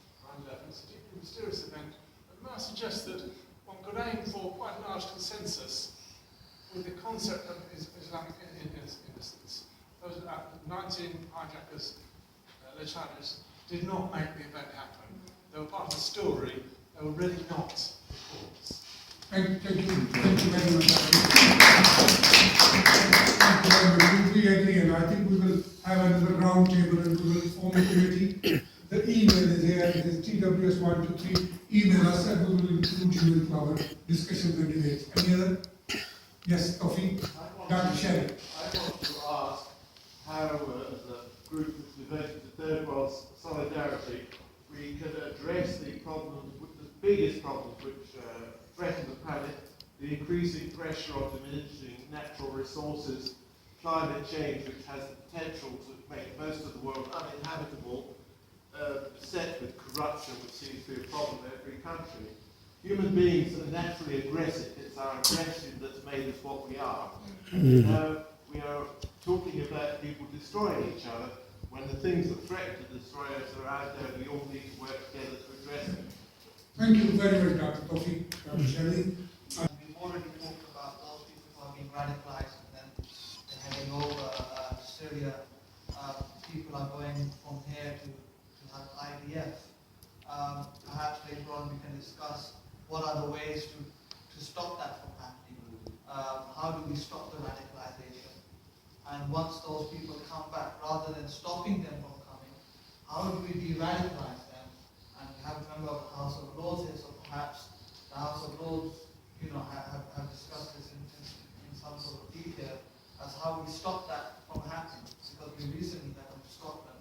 9/11. It's a deeply mysterious event, but may I suggest that one could aim for quite a large consensus with the concept of Islamic innocence. Those 19 hijackers, alleged hijackers, did not make the event happen. They were part of the story. They were really not the cause. Thank you very much. We agree, and I think we will have another round table and we will form a committee. The email is here, it is TWS123. Email us and we will include you into our discussions and debates. Any other? Yes, Coffee. Dr. Sherry. I want to ask how, as a group that's devoted to third world solidarity, we could address the problems, the biggest problems which threaten the planet, the increasing pressure on diminishing natural resources, climate change, which has the potential to make most of the world uninhabitable, beset with corruption, which seems to be a problem in every country. Human beings are naturally aggressive. It's our aggression that's made us what we are. We are talking about people destroying each other when the things that threaten to destroy us are out there. We all need to work together to address them. Thank you very much, Dr. Coffee. Dr. Sherry. We've already talked about those people who are being radicalized and then they're heading over to Syria. People are going from here to have IDF. Perhaps later on we can discuss what are the ways to stop that from happening. How do we stop the radicalization? And once those people come back, rather than stopping them from coming, how do we de-radicalize them? And we have a member of the House of Lords here, so perhaps the House of Lords, have discussed this in some sort of detail as how we stop that from happening. Because we recently had in Scotland,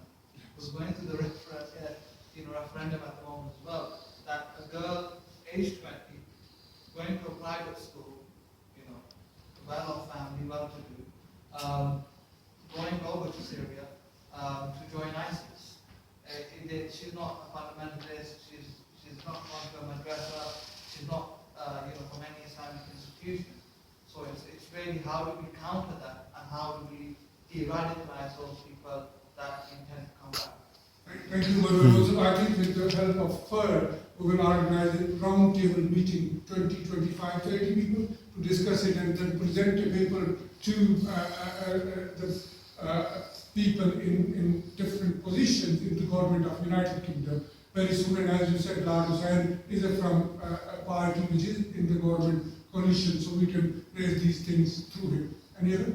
was going through the referendum at the moment as well, that a girl aged 20 going to a private school, well-off family, well-to-do, going over to Syria to join ISIS. She's not a fundamentalist. She's not gone to a madrasa. She's not from any Islamic institution. So it's really how do we counter that and how do we de-radicalize those people that intend to come back. Thank you, Madam. Also, I think with the help of FIR, we will organize a roundtable meeting, 20, 25, 30 people, to discuss it and then present a paper to the people in different positions in the government of United Kingdom very soon. And as you said, Lord Hussein is from a party which is in the government coalition, so we can raise these things through him. Any other?